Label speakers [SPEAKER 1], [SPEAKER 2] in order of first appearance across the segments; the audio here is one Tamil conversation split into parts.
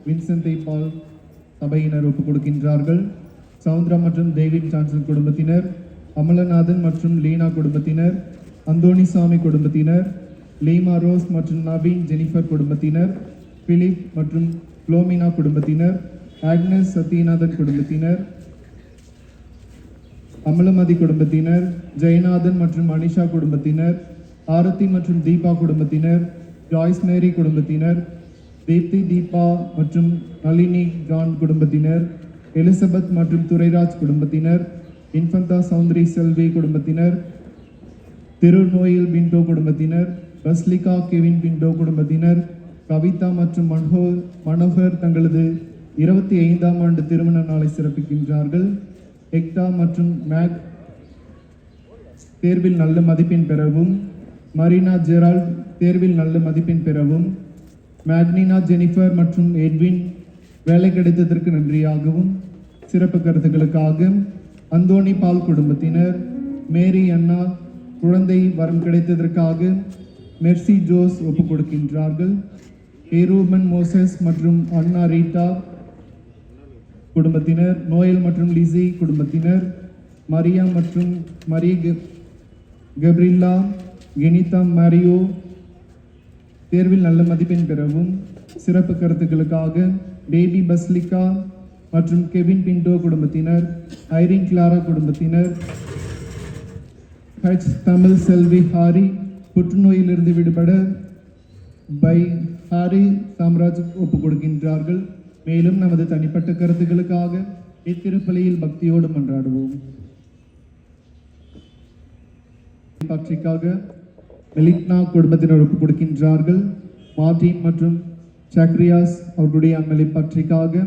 [SPEAKER 1] வின்சென்ட் பால் சபையினர் ஒப்புக் கொடுக்கின்றார்கள். சவுந்தரா மற்றும் டேவிட் ஜான்சன் குடும்பத்தினர், அமலநாதன் மற்றும் லீனா குடும்பத்தினர், அந்தோணிசாமி குடும்பத்தினர், லீமா ரோஸ் மற்றும் நவீன் ஜெனிஃபர் குடும்பத்தினர், பிலிப் மற்றும் புளோமினா குடும்பத்தினர், ஆக்னஸ் சத்யநாதன் குடும்பத்தினர், அமலமதி குடும்பத்தினர், ஜெயநாதன் மற்றும் அனிஷா குடும்பத்தினர், ஆரத்தி மற்றும் தீபா குடும்பத்தினர், ஜாய்ஸ் மேரி குடும்பத்தினர், தீப்தி தீபா மற்றும் நளினி ஜான் குடும்பத்தினர், எலிசபெத் மற்றும் துரைராஜ் குடும்பத்தினர், இன்ஃபந்தா சௌந்தரி செல்வி குடும்பத்தினர், திருநோயில் பிண்டோ குடும்பத்தினர், பஸ்லிகா கெவின் பிண்டோ குடும்பத்தினர், கவிதா மற்றும் மனோகர் தங்களது 25ஆம் ஆண்டு திருமண நாளை சிறப்பிக்கின்றார்கள். எக்டா மற்றும் மேக் தேர்வில் நல்ல மதிப்பெண் பெறவும், மரீனா ஜெரால்ட் தேர்வில் நல்ல மதிப்பெண் பெறவும், மேக்னினா ஜெனிஃபர் மற்றும் எட்வின் வேலை கிடைத்ததற்கு நன்றியாகவும், சிறப்பு கருத்துக்களுக்காக அந்தோணி பால் குடும்பத்தினர், மேரி அண்ணா குழந்தை வரம் கிடைத்ததற்காக மெர்சி ஜோஸ் ஒப்புக் கொடுக்கின்றார்கள். ஏரூபன் மோசஸ் மற்றும் அண்ணா ரீட்டா குடும்பத்தினர், நோயல் மற்றும் லிசி குடும்பத்தினர், மரியா மற்றும் கப்ரில்லா கெனிதா மாரியோ தேர்வில் நல்ல மதிப்பெண் பெறவும், சிறப்பு கருத்துக்களுக்காக பேபி பஸ்லிகா மற்றும் கெவின் பிண்டோ குடும்பத்தினர், ஐரின் கிளாரா குடும்பத்தினர், ஹச் தமிழ் செல்வி ஹாரி புற்றுநோயிலிருந்து விடுபட பை ஹாரி சாம்ராஜ் ஒப்புக் கொடுக்கின்றார்கள். மேலும் நமது தனிப்பட்ட கருத்துக்களுக்காக இத்திருப்பலியில் பக்தியோடு மன்றாடுவோம். பற்றிக்காக மெலிக்னா குடும்பத்தினர் ஒப்புக் கொடுக்கின்றார்கள். மார்டின் மற்றும் சாக்ரியாஸ் அவர்களுடைய அன்மலை பற்றிக்காக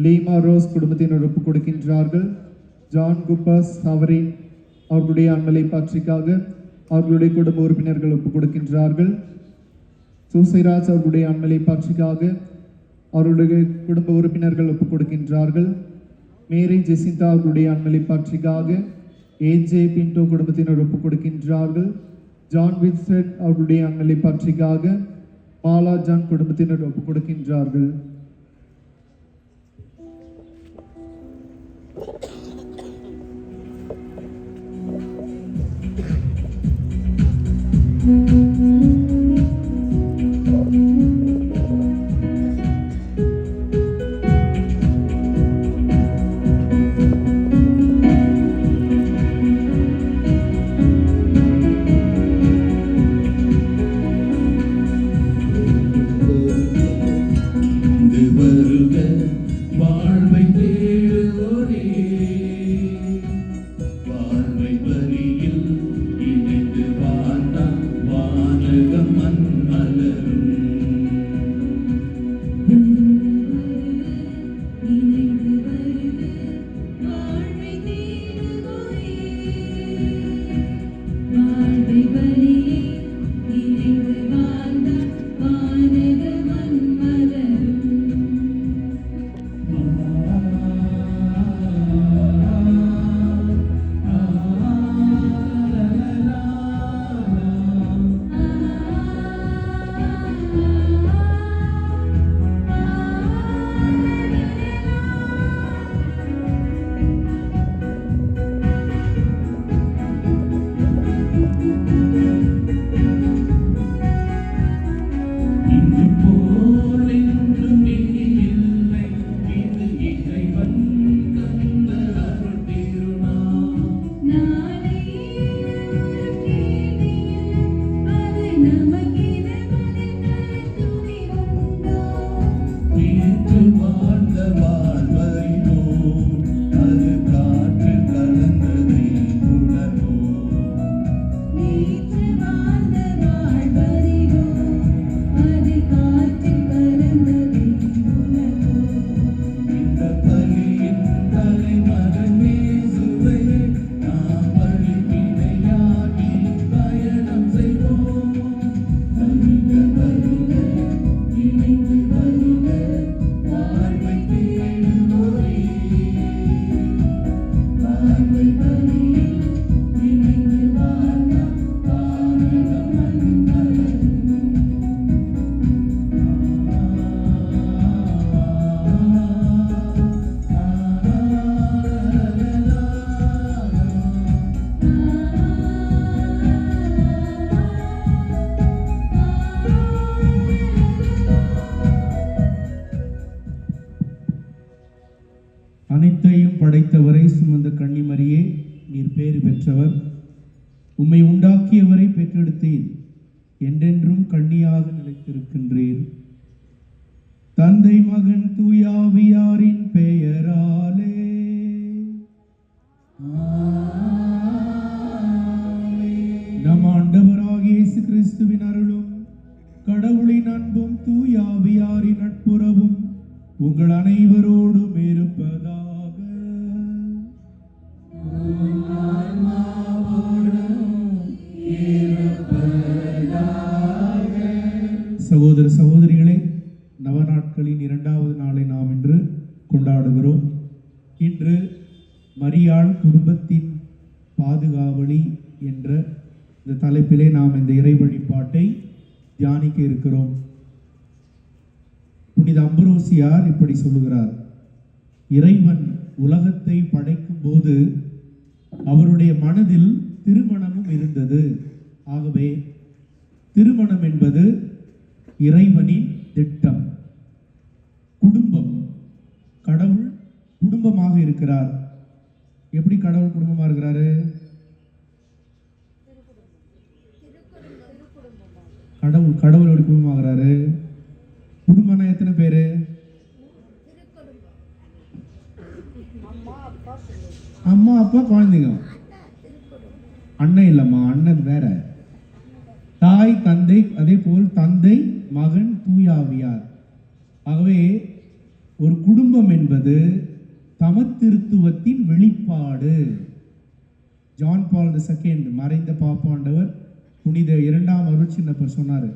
[SPEAKER 1] லீமா ரோஸ் குடும்பத்தினர் ஒப்புக் கொடுக்கின்றார்கள். ஜான் குப்பாஸ் அவரி அவர்களுடைய அன்மலை பற்றிக்காக அவர்களுடைய குடும்ப உறுப்பினர்கள் ஒப்புக் கொடுக்கின்றார்கள். சூசைராஜ் அவர்களுடைய அன்மலை பற்றிக்காக அவருடைய குடும்ப உறுப்பினர்கள் ஒப்புக் கொடுக்கின்றார்கள். மேரி ஜெசிந்தா அவர்களுடைய அன்மலை பற்றிக்காக ஏஜே பிண்டோ குடும்பத்தினர் ஒப்புக் கொடுக்கின்றார்கள். ஜான் வின்சென்ட் அவர்களுடைய அன்மலை பற்றிக்காக மாலா ஜான் குடும்பத்தினர் ஒப்புக் கொடுக்கின்றார்கள்.
[SPEAKER 2] அனைத்தையும் படைத்தவரை சுமந்த கன்னிமரியே, நீர் பேறு பெற்றவர். உம்மை உண்டாக்கியவரை பெற்றெடுத்தீர். என்றென்றும் கன்னியாக நிலைத்திருக்கின்றீர். தந்தை மகன் தூயாவியாரின் பெயராலே நம் ஆண்டவராகிய இயேசு கிறிஸ்துவின் அருளும் கடவுளின் அன்பும் தூயாவியாரின் நட்புறவும் உங்கள் அனைவரோடும் இருப்பதாக. சகோதர சகோதரிகளே, நவநாட்களின் 2வது நாளை நாம் இன்று கொண்டாடுகிறோம். இன்று மரியாள் குடும்பத்தின் பாதுகாவலி என்ற இந்த தலைப்பிலே நாம் இந்த இறை வழிபாட்டை தியானிக்க இருக்கிறோம். புனித அம்புரோசியார் இப்படி சொல்லுகிறார்: இறைவன் உலகத்தை படைக்கும் போது அவருடைய மனதில் திருமணமும் இருந்தது. ஆகவே திருமணம் என்பது இறைவனின் திட்டம். குடும்பம், கடவுள் குடும்பமாக இருக்கிறார். எப்படி கடவுள் குடும்பமா இருக்கிறாரு? கடவுள் எப்படி குடும்பமாகிறாரு? குடும்பம்னா எத்தனை பேரு? அம்மா அப்பா குழந்தைங்க. அண்ணன் இல்லம்மா, அண்ணன் வேற. தாய் தந்தை, அதே போல் தந்தை மகன் தூயாவியார். ஆகவே ஒரு குடும்பம் என்பது சமத்திருத்துவத்தின் வெளிப்பாடு. ஜான் பால் II, மறைந்த பாப்பாண்டவர், புனித 2ஆம் அருட்சின்னப்பர் சொன்னார்,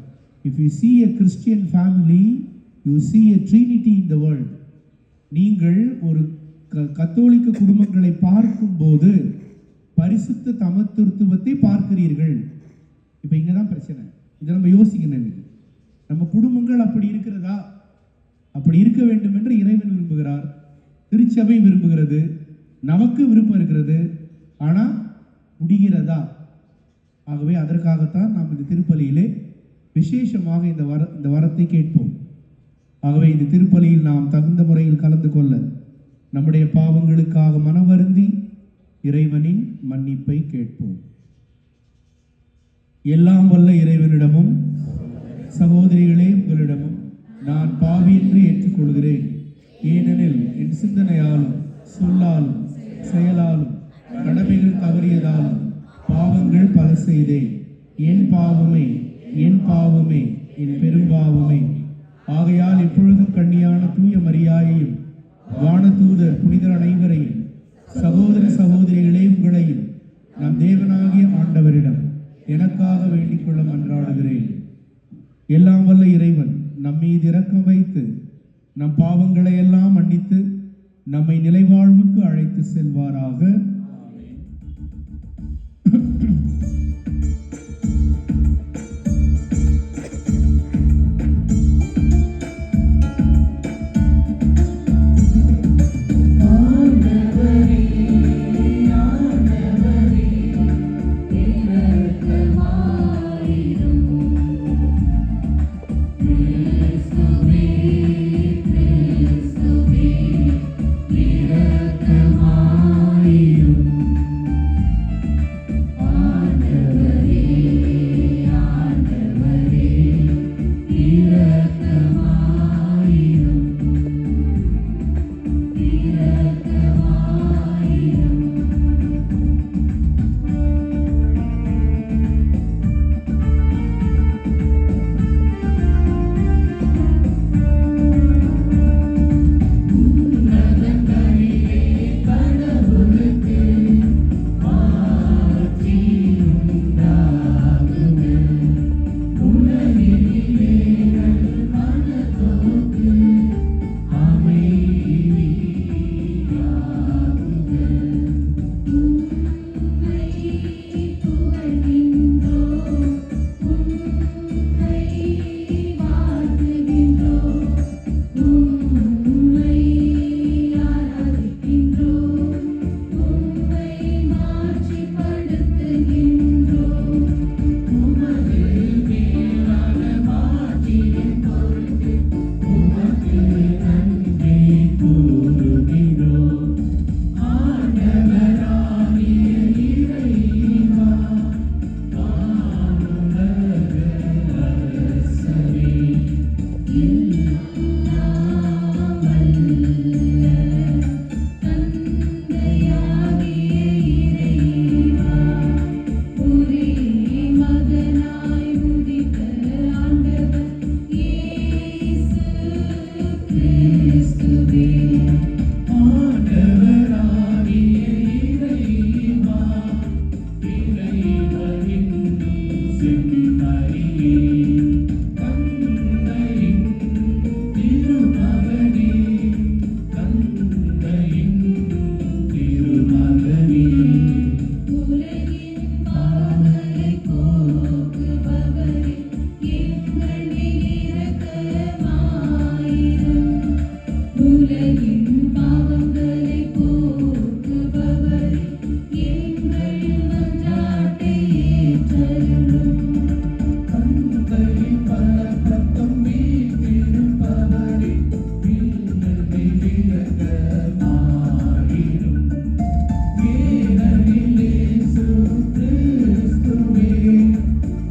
[SPEAKER 2] if you see a Christian family, you see a trinity in the world. நீங்கள் ஒரு கத்தோலிக்க குடும்பங்களை பார்க்கும்போது பரிசுத்த சமத்திருத்துவத்தை பார்க்கிறீர்கள். இப்போ இங்கே தான் பிரச்சனை. இதை நம்ம யோசிக்கணும். நம்ம குடும்பங்கள் அப்படி இருக்கிறதா? அப்படி இருக்க வேண்டும் என்று இறைவன் விரும்புகிறார், திருச்சபை விரும்புகிறது, நமக்கு விருப்பம் இருக்கிறது. ஆனால் முடிகிறதா? ஆகவே அதற்காகத்தான் நாம் இந்த திருப்பலியிலே விசேஷமாக இந்த வரத்தை கேட்போம். ஆகவே இந்த திருப்பலியில் நாம் தகுந்த முறையில் கலந்து கொள்ள நம்முடைய பாவங்களுக்காக மனவருந்தி இறைவனின் மன்னிப்பை கேட்போம். எல்லாம் வல்ல இறைவனிடமும் சகோதரிகளே உங்களிடமும் நான் பாவியின்றி ஏற்றுக்கொள்கிறேன். ஏனெனில் என் சிந்தனையாலும் சொல்லாலும் செயலாலும் கடமைகள் தவறியதாலும் பாவங்கள் பல செய்தேன். என் பாவமே, என் பாவமே, என் பெரும்பாவமே. ஆகையால் இப்பொழுதும் கன்னியான தூய மரியாயையும் வானதூதர் புனிதர் அனைவரையும் சகோதர சகோதரிகளே உங்களையும் நம் தேவனாகிய ஆண்டவரிடம் எனக்காக வேண்டிக் கொள்ள மன்றாடுகிறேன். எல்லாம் வல்ல இறைவன் நம்மீது இரக்கம் வைத்து நம் பாவங்களை எல்லாம் மன்னித்து நம்மை நிலைவாழ்வுக்கு அழைத்து செல்வாராக.
[SPEAKER 3] Amen. கிறிஸ்துவே ஆண்டவராகிய இறைவா இறைவனின் செம்மறியே தந்தையின் திருமகனே தந்தையின் திருமகனே உலகின் பாவங்களை போக்குபவரே எங்கள் மேல் இரக்கமாயிரும் உலகின் பாவங்களை போக்குபவரே எங்கள் மன்றாட்டை ஏற்றருளும் தந்தையின் வலப்பக்கம் வீற்றிருப்பவரே எங்கள் மேல் இரக்கமாயிரும் ஏனெனில் இயேசு கிறிஸ்துவே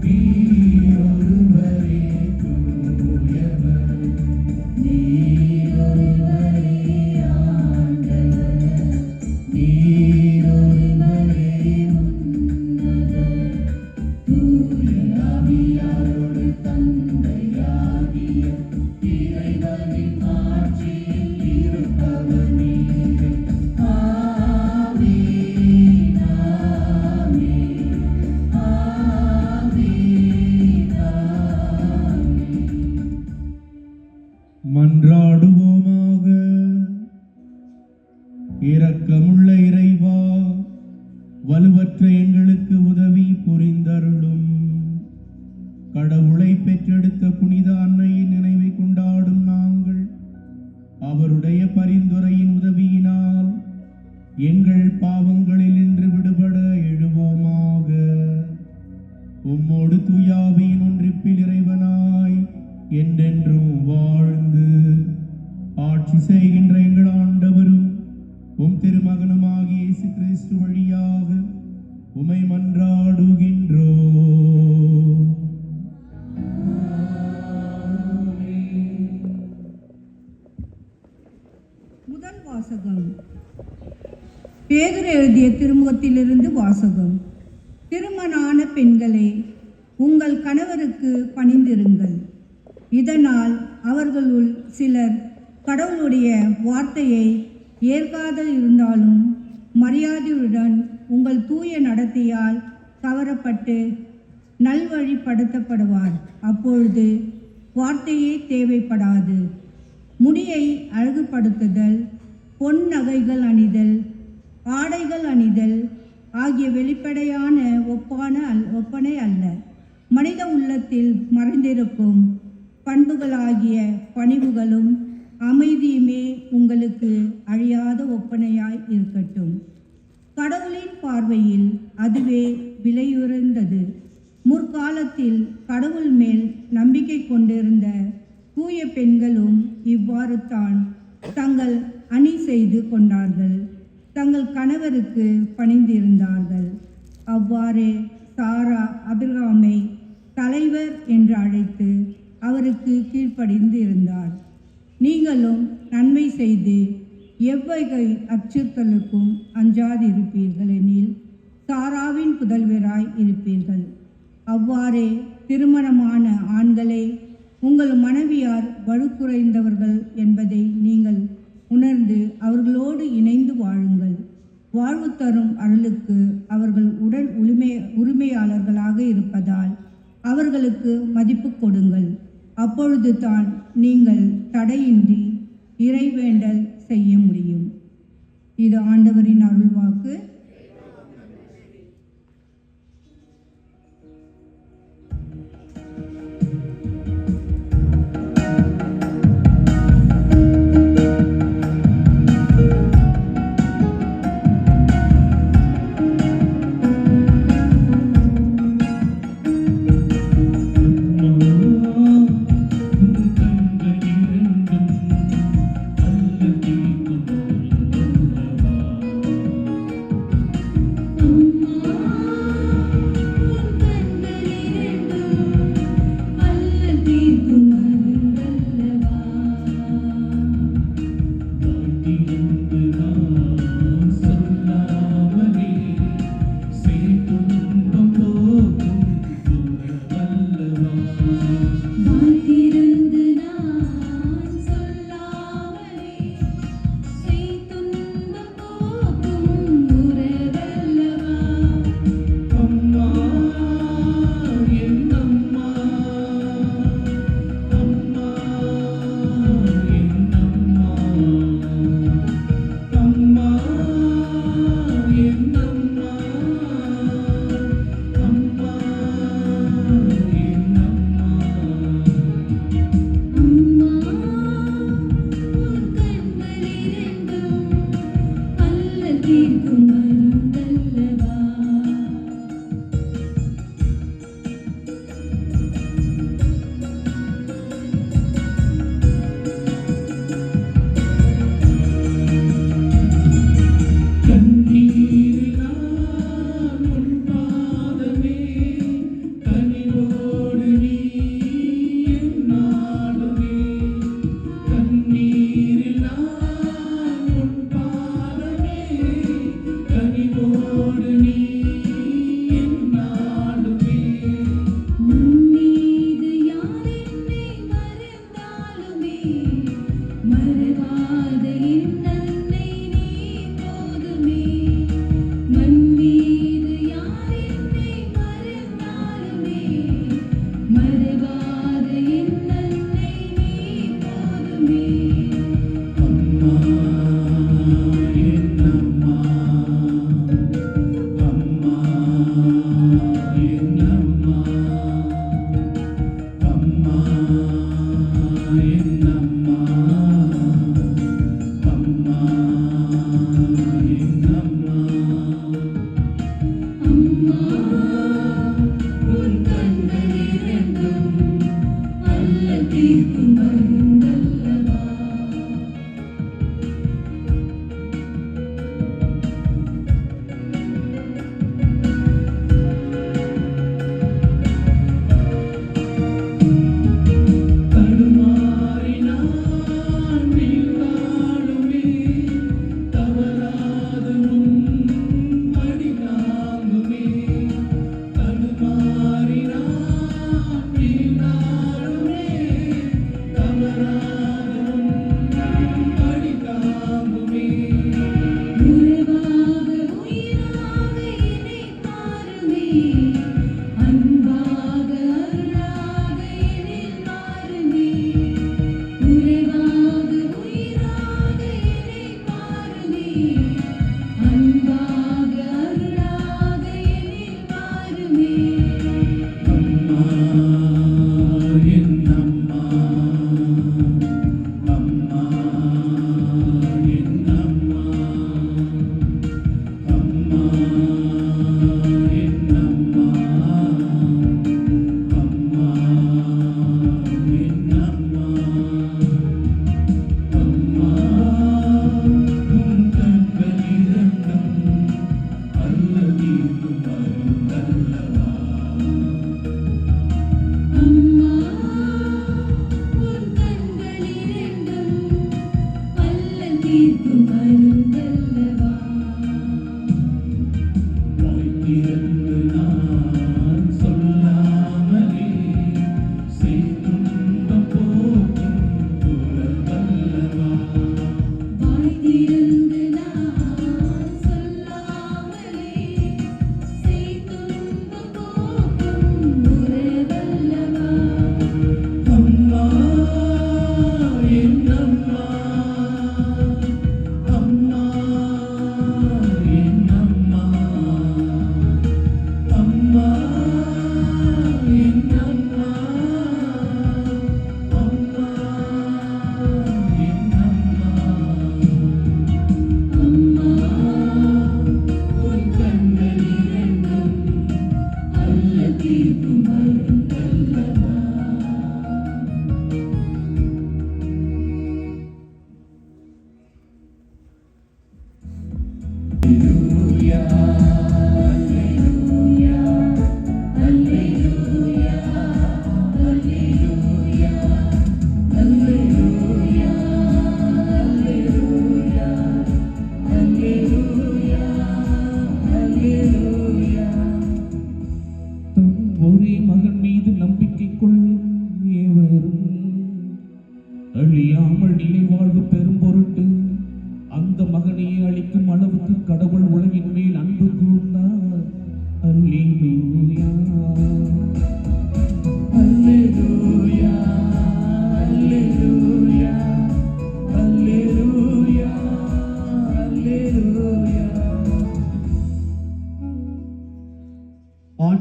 [SPEAKER 3] நீர் ஒருவரே தூயவர் நீர் ஒருவரே ஆண்டவர் நீர் ஒருவரே உன்னதர் தூய ஆவியாரோடு தந்தையாகிய இறைவனின் ஆட்சியில் இருப்பவர் நீரே ஆமென் ஆமென் ஆமென் ஆமென்
[SPEAKER 2] மன்றாடுவோமாக. இரக்கமுள்ள இறைவா, வலுவற்ற எங்களுக்கு உதவி புரிந்தருளும். கடவுளை பெற்றெடுத்த புனித அன்னையின் நினைவை கொண்டாடும் நாங்கள் அவருடைய பரிந்துரையின் உதவியினால் எங்கள் பாவங்களில் நின்று விடுபட எழுவோமாக. உம்மோடு தூயாவியின் ஒன்றிப்பில் இறைவனாய் என்றென்றும் வாழ்ந்து ஆட்சி செய்கின்ற எங்கள் ஆண்டவரும் உம் திருமகனுமாகிய இயேசு கிறிஸ்து வழியாக உமை மன்றாடுகின்றோம்.
[SPEAKER 4] முதல் வாசகம். பேதுரு எழுதிய திருமுகத்திலிருந்து வாசகம். திருமணான பெண்களே, உங்கள் கணவருக்கு பணிந்திருங்கள். இதனால் அவர்களுள் சிலர் கடவுளுடைய வார்த்தையை ஏற்காதல் இருந்தாலும் மரியாதையுடன் உங்கள் தூய நடத்தையால் கவரப்பட்டு நல்வழிப்படுத்தப்படுவார். அப்பொழுது வார்த்தையே தேவைப்படாது. முடியை அழகுபடுத்துதல், பொன் நகைகள் அணிதல், ஆடைகள் அணிதல் ஆகிய வெளிப்படையான ஒப்பனை அல்ல, மனித உள்ளத்தில் மறைந்திருக்கும் பண்புகளாகிய பணிவுகளும் அமைதியுமே உங்களுக்கு அழியாத ஒப்பனையாய் இருக்கட்டும். கடவுளின் பார்வையில் அதுவே விலையுறந்தது. முற்காலத்தில் கடவுள் மேல் நம்பிக்கை கொண்டிருந்த தூய பெண்களும் இவ்வாறு தான் தங்கள் அணி செய்து கொண்டார்கள். தங்கள் கணவருக்கு பணிந்திருந்தார்கள். அவ்வாறே சாரா ஆபிரகாமை தலைவர் என்று அழைத்து அவருக்கு கீழ்ப்படிந்து இருந்தார். நீங்களும் நன்மை செய்து எவ்வகை அச்சுறுத்தலுக்கும் அஞ்சாதிருப்பீர்கள் எனில் சாராவின் புதல்வராய் இருப்பீர்கள். அவ்வாறே திருமணமான ஆண்களே, உங்கள் மனைவியார் வலுக்குறைந்தவர்கள் என்பதை நீங்கள் உணர்ந்து அவர்களோடு இணைந்து வாழுங்கள். வாழ்வு தரும் அருளுக்கு அவர்கள் உடல் உரிமையாளர்களாக இருப்பதால் அவர்களுக்கு மதிப்பு கொடுங்கள். அப்பொழுது தான் நீங்கள் தடையின்றி இறைவேண்டல் செய்ய முடியும். இது ஆண்டவரின் அருள்வாக்கு.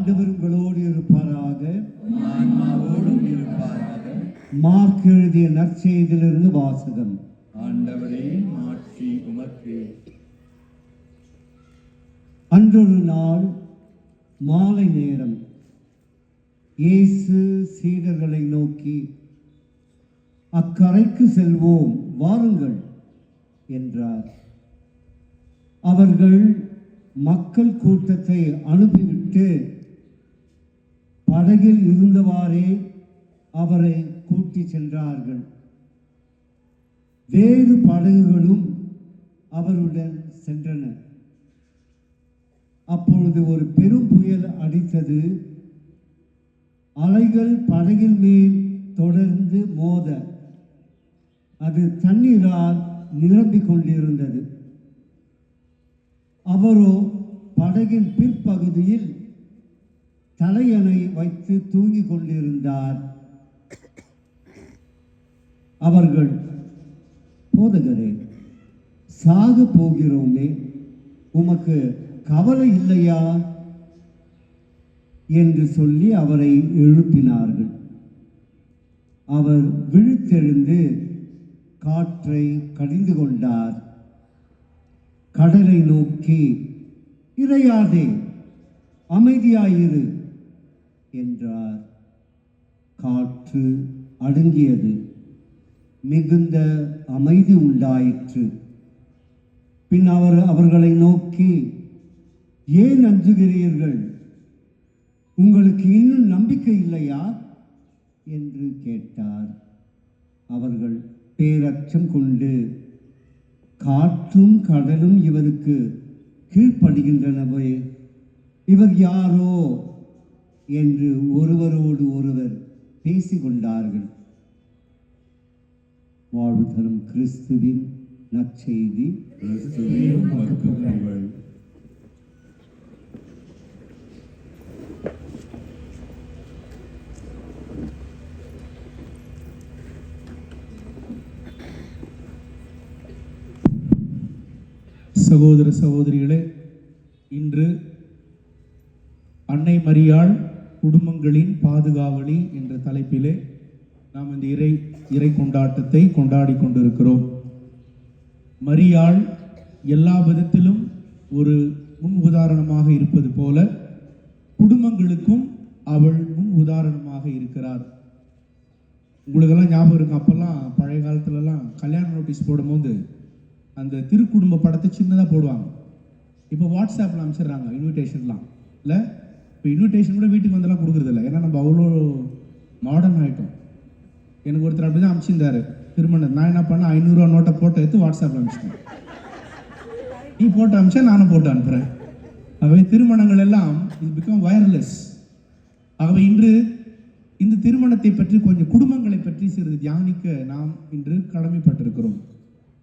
[SPEAKER 5] ஆண்டவர் உங்களோடு இருப்பாராக.
[SPEAKER 3] ஆன்மாவோடும் இருப்பாராக.
[SPEAKER 5] மார்க் எழுதிய நற்செய்தியிலிருந்து வாசகம்.
[SPEAKER 3] ஆண்டவரே மாட்சி உமக்கு.
[SPEAKER 5] அன்றொரு நாள் மாலை நேரம் இயேசு சீடர்களை நோக்கி, அக்கரைக்கு செல்வோம் வாருங்கள் என்றார். அவர்கள் மக்கள் கூட்டத்தை அனுப்பிவிட்டு படகில் இருந்தவாறே அவரை கூட்டிச் சென்றார்கள். வேறு படகுகளும் அவருடன் சென்றன. அப்பொழுது ஒரு பெரும் புயல் அடித்தது. அலைகள் படகின் மேல் தொடர்ந்து மோத அது தண்ணீரால் நிரம்பிக் கொண்டிருந்தது. அவரோ படகின் பிற்பகுதியில் தலையணை வைத்து தூங்கிக் கொண்டிருந்தார். அவர்கள், போதகரே, சாக போகிறோமே, உமக்கு கவலை இல்லையா என்று சொல்லி அவரை எழுப்பினார்கள். அவர் விழித்தெழுந்து காற்றை கடிந்து கொண்டார். கடலை நோக்கி, இறையாதே, அமைதியாயிரு என்றார். காற்று அடங்கியது. மிகுந்த அமைதி உண்டாயிற்று. பின் அவர் அவர்களை நோக்கி, ஏன் அஞ்சுகிறீர்கள்? உங்களுக்கு இன்னும் நம்பிக்கை இல்லையா என்று கேட்டார். அவர்கள் பேரச்சம் கொண்டு, காற்றும் கடலும் இவருக்கு கீழ்ப்படுகின்றனவே, இவர் யாரோ என்று ஒருவரோடு ஒருவர் பேசிக்கொண்டார்கள். வாழ்வு தரும் கிறிஸ்துவின் நற்செய்தி.
[SPEAKER 3] கிறிஸ்துவே உமக்கு புகழ்.
[SPEAKER 2] சகோதர சகோதரிகளே, இன்று அன்னை மரியாள் குடும்பங்களின் பாதுகாவலி என்ற தலைப்பிலே நாம் இந்த இறை கொண்டாட்டத்தை கொண்டாடி கொண்டிருக்கிறோம். மரியாள் எல்லா விதத்திலும் ஒரு முன் உதாரணமாக இருப்பது போல குடும்பங்களுக்கும் அவள் முன் உதாரணமாக இருக்கிறார். உங்களுக்கெல்லாம் ஞாபகம் இருக்கும், அப்பெல்லாம் பழைய காலத்துலலாம் கல்யாண நோட்டீஸ் போடும்போது அந்த திருக்குடும்ப படத்தை சின்னதாக போடுவாங்க. இப்போ வாட்ஸ்அப்பில் அனுப்பிச்சிடுறாங்க இன்விடேஷன்லாம். இல்லை, இப்போ இன்விடேஷன் கூட வீட்டுக்கு வந்தெல்லாம் கொடுக்குறதில்ல. ஏன்னா நம்ம அவ்வளோ மாடர்ன் ஆகிட்டோம். எனக்கு ஒருத்தர் அப்படி தான் அனுப்பிச்சிருந்தாரு திருமணம். நான் என்ன பண்ணேன், 500 ரூபா நோட்டை போட்டோ எடுத்து வாட்ஸ்அப்பில் அனுப்பிச்சிட்டேன். நீ போட்டு அனுப்பிச்சா நானும் போட்டு அனுப்புகிறேன். ஆகவே திருமணங்கள் எல்லாம் இது பிகம் வயர்லெஸ். ஆகவே இன்று இந்த திருமணத்தை பற்றி, கொஞ்சம் குடும்பங்களை பற்றி சிறிது தியானிக்க நாம் இன்று கடமைப்பட்டிருக்கிறோம்.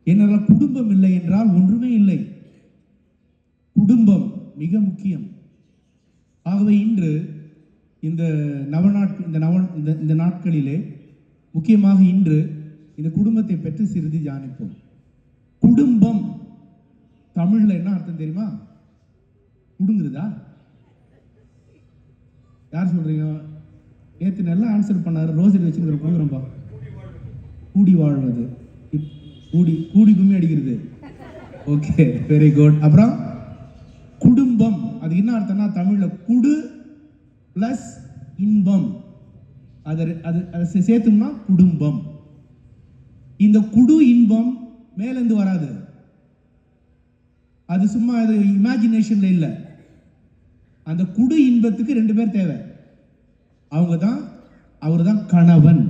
[SPEAKER 2] ஏனென்றால் குடும்பம் இல்லை என்றால் ஒன்றுமே இல்லை. குடும்பம் மிக முக்கியம். ஆகவே இன்று இந்த நாட்களிலே முக்கியமாக இன்று இந்த குடும்பத்தை பற்றி சிறிது தியானிப்போம். குடும்பம் தமிழ்ல என்ன அர்த்தம் தெரியுமா? குடுங்குறதா? யார் சொல்றீங்க? நேற்று நல்லா ஆன்சர் பண்ணாரு. ரோசரி வச்சுருக்கிற குடும்பம்பா. கூடி வாழ்வது, கூடி கும்மி அடிக்கிறது. Okay, very good. அப்புறம் குடும்பம், அது என்ன அர்த்தம்னா தமிழ்ல குடு பிளஸ் இன்பம், அதை சேர்த்தோம்னா குடும்பம். இந்த குடு இன்பம் மேலேருந்து வராது. அது சும்மா அது இமேஜினேஷன்ல இல்லை. அந்த குடு இன்பத்துக்கு 2 பேர் தேவை. அவர் தான் கணவன்,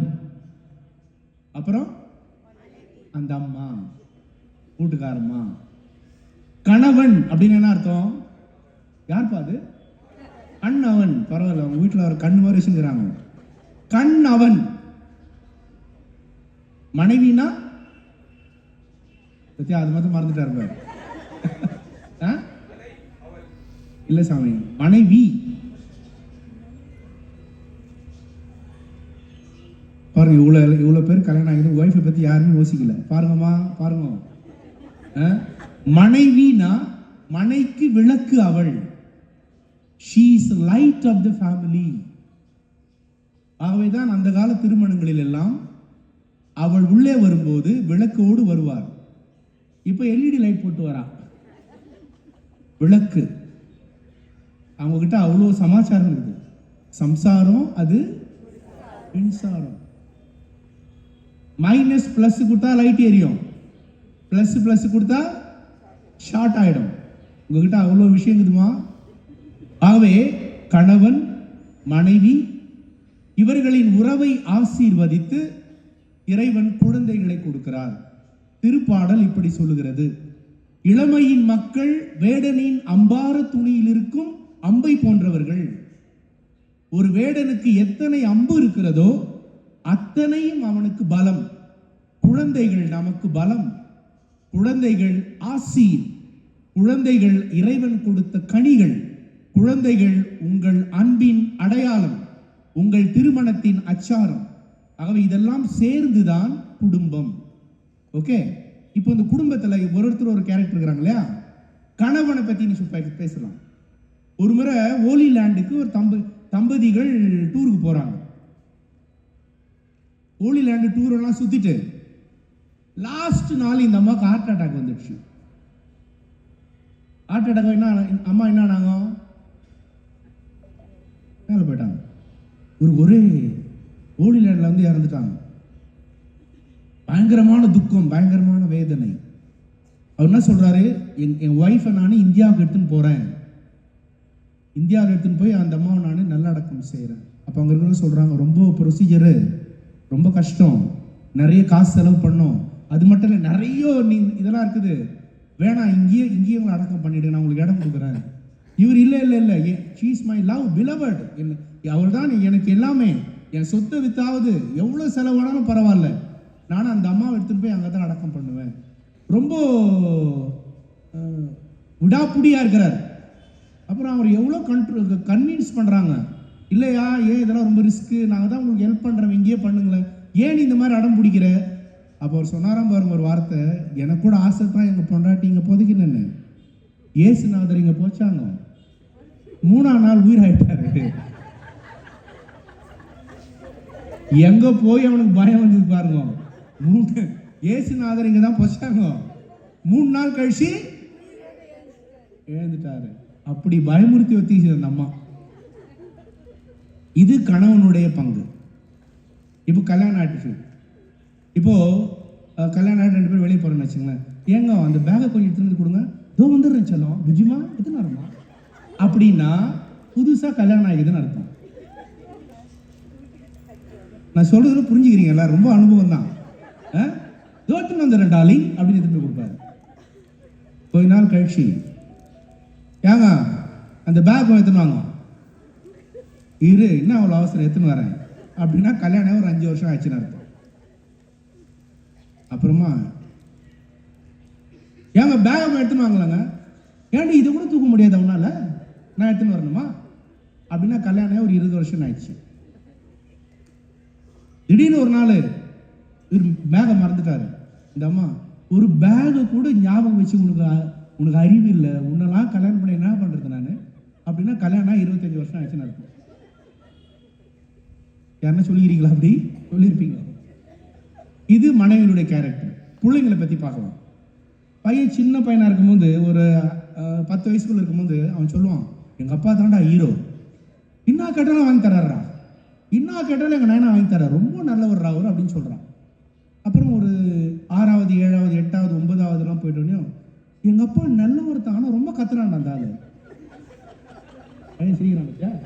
[SPEAKER 2] அப்புறம் அந்த அம்மா, கூட்டுக்காரம்மா. கணவன் அப்படின்னு என்ன அர்த்தம்? யார்ப்பா அது? கண்ணவன். பரவாயில்ல, அவங்க வீட்டில் அவர் கண் மாதிரி வச்சுக்கிறாங்க. கண்ணவன். மனைவினா பத்தியா, அது மட்டும் மறந்துட்டாரு. இல்ல சாமி, மனைவி. பாருங்க, இவ்வளவு பேர் கல்யாணம் ஆகிது, ஒய்ஃபை பத்தி யாருமே யோசிக்கல. பாருங்கம்மா, பாருங்க. மனைவினா மனைக்கு விளக்கு அவள். she is light of the family. ஆகவேதான் அந்த கால திருமணங்களில் எல்லாம் அவள் உள்ளே வரும்போது விளக்கோடு வருவார். இப்போ எல்இடி லைட் போட்டு வரா. விளக்கு. அவங்க கிட்ட அவ்வளோ சமாச்சாரம் இருக்குது. சம்சாரம் அது மின்சாரம். மைனஸ் பிளஸ் கொடுத்தா லைட் எரியும், பிளஸ் பிளஸ் கொடுத்தா ஷார்ட் ஆயிடும். உங்ககிட்ட அவ்வளோ விஷயம் இருக்குதுமா. ஆகவே கணவன் மனைவி இவர்களின் உறவை ஆசீர்வதித்து இறைவன் குழந்தைகளை கொடுக்கிறார். திருப்பாடல் இப்படி சொல்லுகிறது, இளமையின் மக்கள் வேடனின் அம்பார துணியில் இருக்கும் அம்பை போன்றவர்கள். ஒரு வேடனுக்கு எத்தனை அம்பு இருக்கிறதோ அத்தனையும் அவனுக்கு பலம். குழந்தைகள் நமக்கு பலம், குழந்தைகள் ஆசி, குழந்தைகள் இறைவன் கொடுத்த கனிகள், குழந்தைகள் உங்கள் அன்பின் அடையாளம், உங்கள் திருமணத்தின் அச்சாரம். ஆகவே இதெல்லாம் சேர்ந்துதான் குடும்பம். ஓகே, இப்போ இந்த குடும்பத்தில் ஒருத்தர் ஒரு கேரக்டர் இருக்கிறாங்க இல்லையா? கணவனை பற்றி நீ பேசலாம். ஒரு முறை ஹோலி லேண்டுக்கு ஒரு தம்பதிகள் டூருக்கு போகிறாங்க. ஹோலி லேண்டு டூரெல்லாம் சுற்றிட்டு லாஸ்ட் நாள் இந்த அம்மாவுக்கு ஹார்ட் அட்டாக் வந்துடுச்சு. ஹார்ட் அட்டாக் என்ன அம்மா என்ன ஆனாங்க, மேலே போயிட்டாங்க. ஒரே ஹோலி லேண்டில் வந்து இறந்துட்டாங்க. பயங்கரமான துக்கம், பயங்கரமான வேதனை. அவர் என்ன சொல்றாரு, என் ஒய்ஃபை நான் இந்தியாவுக்கு எடுத்துன்னு போறேன், இந்தியாவில் எடுத்துன்னு போய் அந்த அம்மாவை நான் நல்லடக்கம் செய்கிறேன். அப்போ அங்கே இருக்கிறவங்க சொல்றாங்க, ரொம்ப ப்ரொசீஜரு, ரொம்ப கஷ்டம், நிறைய காசு செலவு பண்ணோம், அது மட்டும் இல்லை நிறைய இதெல்லாம் இருக்குது, வேணாம் இங்கேயே உங்களை அடக்கம் பண்ணிவிடுங்க, நான் உங்களுக்கு இடம் கொடுக்குறேன். இவர் இல்லை she is my love beloved, அவள் தான் எனக்கு எல்லாமே, என் சொத்தை வித்தாவது எவ்வளோ செலவானாலும் பரவாயில்ல, நானும் அந்த அம்மாவை எடுத்துகிட்டு போய் அங்கே தான் அடக்கம் பண்ணுவேன். ரொம்ப விடாப்புடியாக இருக்கிறார். அப்புறம் அவர் எவ்வளோ கன்வின்ஸ் பண்ணுறாங்க, இல்லையா ஏன் இதெல்லாம் ரொம்ப ரிஸ்க்கு, நாங்கள் தான் உங்களுக்கு ஹெல்ப் பண்ணுறோம், இங்கேயே பண்ணுங்களேன், ஏன் நீ இந்த மாதிரி அடம் பிடிக்கிற? அப்போ அவர் சொன்னாராம் பாருங்க ஒரு வார்த்தை, எனக்கு கூட ஆசை தான் எங்கள் பொண்டாட்டி இங்கே புதைக்கணுன்னு. ஏசுநாதர் இங்கே போச்சாங்க, 3ஆம் நாள் உயிர் ஆயிட்டாரு. எங்க போய் அவனுக்கு பயம் வந்தது பாருங்க. ஏசுநாதர் இங்க தான் போச்சாங்க, 3 நாள் கழிச்சு எழுந்துட்டாரு. அப்படி பயமுறுத்தி வச்சு அந்த அம்மா. இது கணவனுடைய பங்கு. இப்போ கல்யாணம் ஆயிடுச்சு. இப்போ கல்யாணம் ஆகிட்டு 2 பேரும் வெளியே போறேன்னு வச்சுங்களேன், ஏங்க அந்த பேகை கொஞ்சம் எடுத்துட்டு கொடுங்க, இதோ வந்துடுறேன் செல்லம், புஜிமா எத்தனை நேரமா அப்படின்னா புதுசா கல்யாணம் ஆகிதுன்னு அர்த்தம். நான் சொல்றதுல புரிஞ்சுக்கிறீங்களா? ரொம்ப அனுபவம் தான். தோட்டம் வந்துடுறேன் டாலிங் அப்படின்னு எடுத்துட்டு கொடுப்பாரு. கொஞ்ச நாள் கழிச்சு, ஏங்க அந்த பேக் எடுத்துன்னு வாங்க, இரு என்ன அவ்வளோ அவசரம் எடுத்துன்னு வரேன் அப்படின்னா கல்யாணம் ஒரு 5 வருஷம் ஆச்சுன்னு அர்த்தம். அப்புறமா ஏங்க பேக் எடுத்துன்னு வாங்கலாங்க, ஏன்டி இதை கூட தூக்க முடியாது அவனால, நான் எடுத்துன்னு வரணுமா அப்படின்னா கல்யாணம் ஒரு 20 வருஷம் ஆயிடுச்சு. திடீர்னு ஒரு நாள் இவர் பேகை மறந்துட்டாரு. இந்த அம்மா, ஒரு பேகை கூட ஞாபகம் வச்சு உனக்கு அறிவு இல்லை, உன்னெல்லாம் கல்யாணம் பண்ணி என்ன பண்றது நான் அப்படின்னா கல்யாணம் 25 வருஷம் ஆயிடுச்சுன்னு அர்த்தம். யாருன்னா சொல்லிக்கிறீங்களா? அப்படி சொல்லியிருப்பீங்க. இது மனைவியுடைய கேரக்டர். பிள்ளைங்களை பற்றி பார்க்கலாம். பையன் சின்ன பையனாக இருக்கும்போது, ஒரு 10 வயசுக்குள்ள இருக்கும்போது அவன் சொல்லுவான், எங்கள் அப்பா தாண்டா ஹீரோ, இன்னா கேட்டாலும் வாங்கி தர்றாரா, இன்னா கேட்டாலும் எங்கள் நயனா வாங்கி தர்றாரு, ரொம்ப நல்லவர் அவர் அப்படின்னு சொல்கிறான். அப்புறம் ஒரு 6வது 7வது 8வது 9வதுலாம் போயிட்டோன்னே, எங்கள் அப்பா நல்லவர் தான், ஆனால் ரொம்ப கத்துறான்டா அந்த ஆளு. பையன் செய்கிறான்,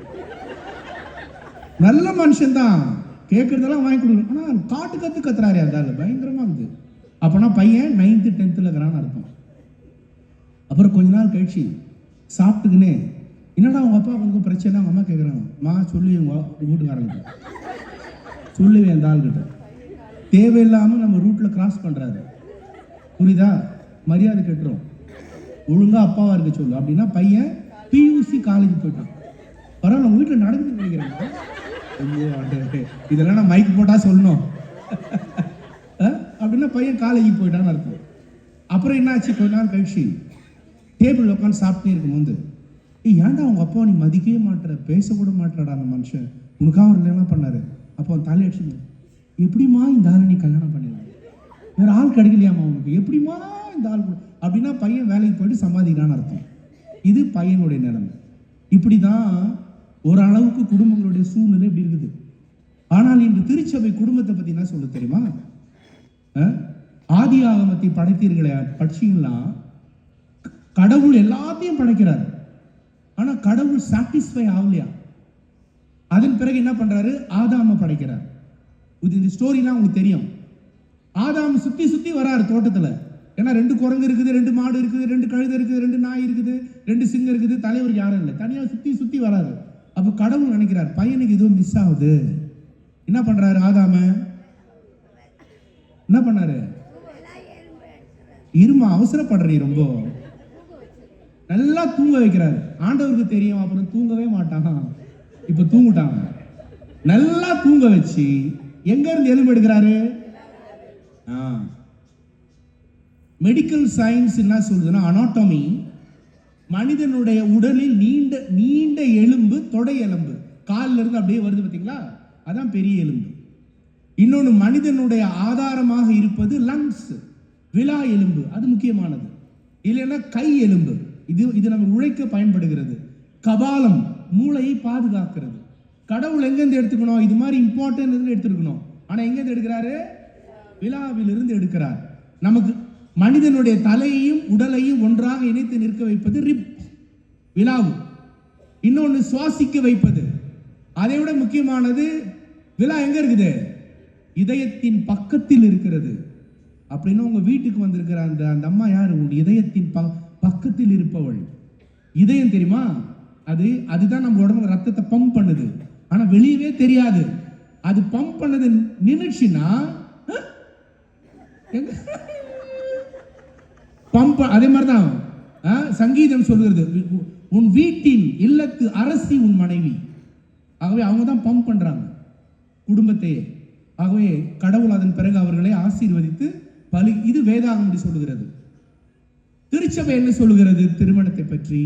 [SPEAKER 2] நல்ல மனுஷன் தான், கேட்கறதெல்லாம் வாங்கி கொடுக்கணும், ஆனால் காட்டு கத்துறாரு அந்த ஆளு, பயங்கரமாக இருக்குது. அப்போனா பையன் 9th 10th இருக்கிறான்னு அர்த்தம். அப்புறம் கொஞ்ச நாள் கழிச்சு சாப்பிட்டுக்குன்னு, என்னடா உங்கள் அப்பா உங்களுக்கு பிரச்சனை, அவங்க அம்மா கேட்குறாங்க, மா சொல்லி உங்கள் வீட்டுக்காரங்கிட்ட சொல்லுவேன் அந்த ஆள்கிட்ட, தேவையில்லாமல் நம்ம ரூட்டில் கிராஸ் பண்ணுறாரு, புரியுதா, மரியாதை கட்டுறோம், ஒழுங்காக அப்பாவாக இருக்க சொல்லு அப்படின்னா பையன் பியூசி காலேஜ் போயிட்டான். பரவாயில்ல, உங்கள் வீட்டில் நடந்து நினைக்கிறாங்க. இதெல்லாம் நான் மைக் போட்டால் சொல்லணும் அப்படின்னா பையன் காலேஜுக்கு போயிட்டான்னு அர்த்தம். அப்புறம் என்னாச்சு, கொஞ்ச நாள் கழிச்சு டேபிள் உட்காந்து சாப்பிட்டே இருக்கும்போது ஏன்டா அவங்க அப்பா நீ மதிக்கவே மாட்டேற, பேசக்கூட மாட்டாடா அந்த மனுஷன், உனக்காக அவர் என்ன பண்ணாரு? அப்போ அவன் தலையடிச்சு, எப்படிமா இந்த ஆளை நீ கல்யாணம் பண்ணிடுவாங்க, வேற ஆள் கிடைக்கலையாமா உனக்கு, எப்படிமா இந்த ஆள் அப்படின்னா பையன் வேலைக்கு போயிட்டு சம்பாதிக்கிறான்னு அர்த்தம். இது பையனுடைய நிலைமை. இப்படிதான் ஓரளவுக்கு குடும்பங்களுடைய சூழ்நிலை இப்படி இருக்குது. ஆனால் இன்று திருச்சபை குடும்பத்தை பத்தி என்ன சொல்ல தெரியுமா? ஆதி ஆகமத்தை படைத்தீர்களே, படிச்சீங்களா? கடவுள் எல்லாத்தையும் படைக்கிறார், ஆனா கடவுள் சாட்டிஸ்ஃபை ஆகலையா? அதன் பிறகு என்ன பண்றாரு? ஆதாம படைக்கிறார். இந்த ஸ்டோரிலாம் உங்களுக்கு தெரியும். ஆதாம் சுத்தி சுத்தி வராரு தோட்டத்துல. ஏன்னா 2 குரங்கு இருக்குது, 2 மாடு இருக்குது, 2 கழுதை இருக்குது, 2 நாய் இருக்குது, 2 சிங்கம் இருக்குது, தலைவர் யாரும் இல்லை, தனியா சுத்தி சுத்தி வராரு. அப்ப கடவுள் நினைக்கிறார் பையனுக்கு ஏதோ மிஸ் ஆகுது. என்ன பண்றாரு? ஆதாம என்ன பண்ணாரு? இருமா, அவசரப்படுறீ ரொம்ப, நல்லா தூங்க வைக்கிறாரு. ஆண்டவருக்கு தெரியும் அப்புறம் தூங்கவே மாட்டான், இப்ப தூங்கிட்டாங்க. நல்லா தூங்க வச்சு எங்க இருந்து எலும்பு எடுக்கிறாரு? மெடிக்கல் சயின்ஸ் என்ன சொல்லுதுன்னா, அனாட்டமி, மனிதனுடைய உடலில் நீண்ட நீண்ட எலும்பு தொடை எலும்பு, காலில் இருந்து அப்படியே வருது பார்த்தீங்களா, அதான் பெரிய எலும்பு. இன்னொன்று மனிதனுடைய ஆதாரமாக இருப்பது லங்ஸ், விலா எலும்பு, அது முக்கியமானது. இல்லைன்னா கை எலும்பு, இது நம்ம உழைக்க பயன்படுகிறது. கபாலம், மூளையை பாதுகாக்கிறது. கடவுள் எங்கேருந்து எடுத்துக்கணும்? இது மாதிரி இம்பார்ட்டன்ட் இருந்து எடுத்துக்கணும். ஆனால் எங்கேருந்து எடுக்கிறாரு? விலாவிலிருந்து எடுக்கிறார். நமக்கு மனிதனுடைய தலையையும் உடலையும் ஒன்றாக இணைத்து நிற்க வைப்பது ரிப், விலாவு. இன்னொன்று சுவாசிக்க வைப்பது, அதை விட முக்கியமானது விலா எங்க இருக்குது? இதயத்தின் பக்கத்தில் இருக்கிறது. அப்படின்னு உங்க வீட்டுக்கு வந்திருக்கிற அந்த அம்மா யாரு? உங்க இதயத்தின் பக்கத்தில் இருப்பவள். இதயம் தெரியுமா? அதுதான் நம்ம உடம்புல ரத்தத்தை பம்ப் பண்ணுது. ஆனா வெளியவே தெரியாது. அது பம்ப் பண்ணது நின்னுச்சுன்னா பம்ப். அதே மாதிரிதான் சங்கீதம் சொல்கிறது, உன் வீட்டின் இல்லத்து அரசி உன் மனைவி. ஆகவே அவங்க தான் பம்ப் பண்றாங்க குடும்பத்தையே. ஆகவே கடவுள் அதன் பிறகு அவர்களை ஆசீர்வதித்து பலி. இது வேதாகமம் சொல்லுகிறது. திருச்சபை என்ன சொல்லுகிறது திருமணத்தை பற்றி?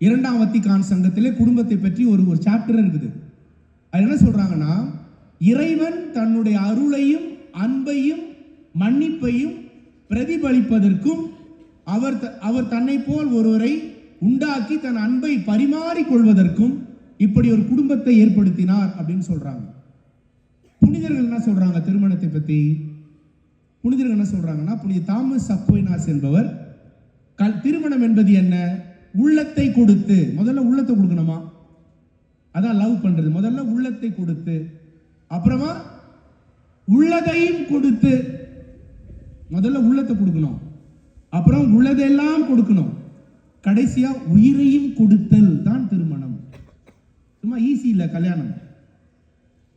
[SPEAKER 2] 2ஆம் வத்திக்கான் சங்கத்திலே குடும்பத்தை பற்றி ஒரு சாப்டர் இருக்குது. அது என்ன சொல்றாங்கன்னா, இறைவன் தன்னுடைய அருளையும் அன்பையும் மன்னிப்பையும் பிரதிபலிப்பதற்கும் அவர் தன்னை போல் ஒருவரை உண்டாக்கி தன் அன்பை பரிமாறிக் கொள்வதற்கும் இப்படி ஒரு குடும்பத்தை ஏற்படுத்தினார் அப்படின்னு சொல்றாங்க. புனிதர்கள் என்ன சொல்றாங்க திருமணத்தை பத்தி? புனிதர்கள் என்ன சொல்றாங்கன்னா, புனித தாமஸ் அக்வைனாஸ் என்பவர் திருமணம் என்பது என்ன? உள்ளத்தை கொடுத்து, முதல்ல உள்ளத்தை கொடுக்கணுமா, அதான் லவ் பண்றது. முதல்ல உள்ளத்தை கொடுத்து, அப்புறமா உள்ளதையும் கொடுத்து, முதல்ல உள்ளத்தை கொடுக்கணும், அப்புறம் உள்ளதெல்லாம் கொடுக்கணும், கடைசியா உயிரையும் கொடுத்தல் தான் திருமணம். சும்மா ஈஸி இல்ல கல்யாணம்.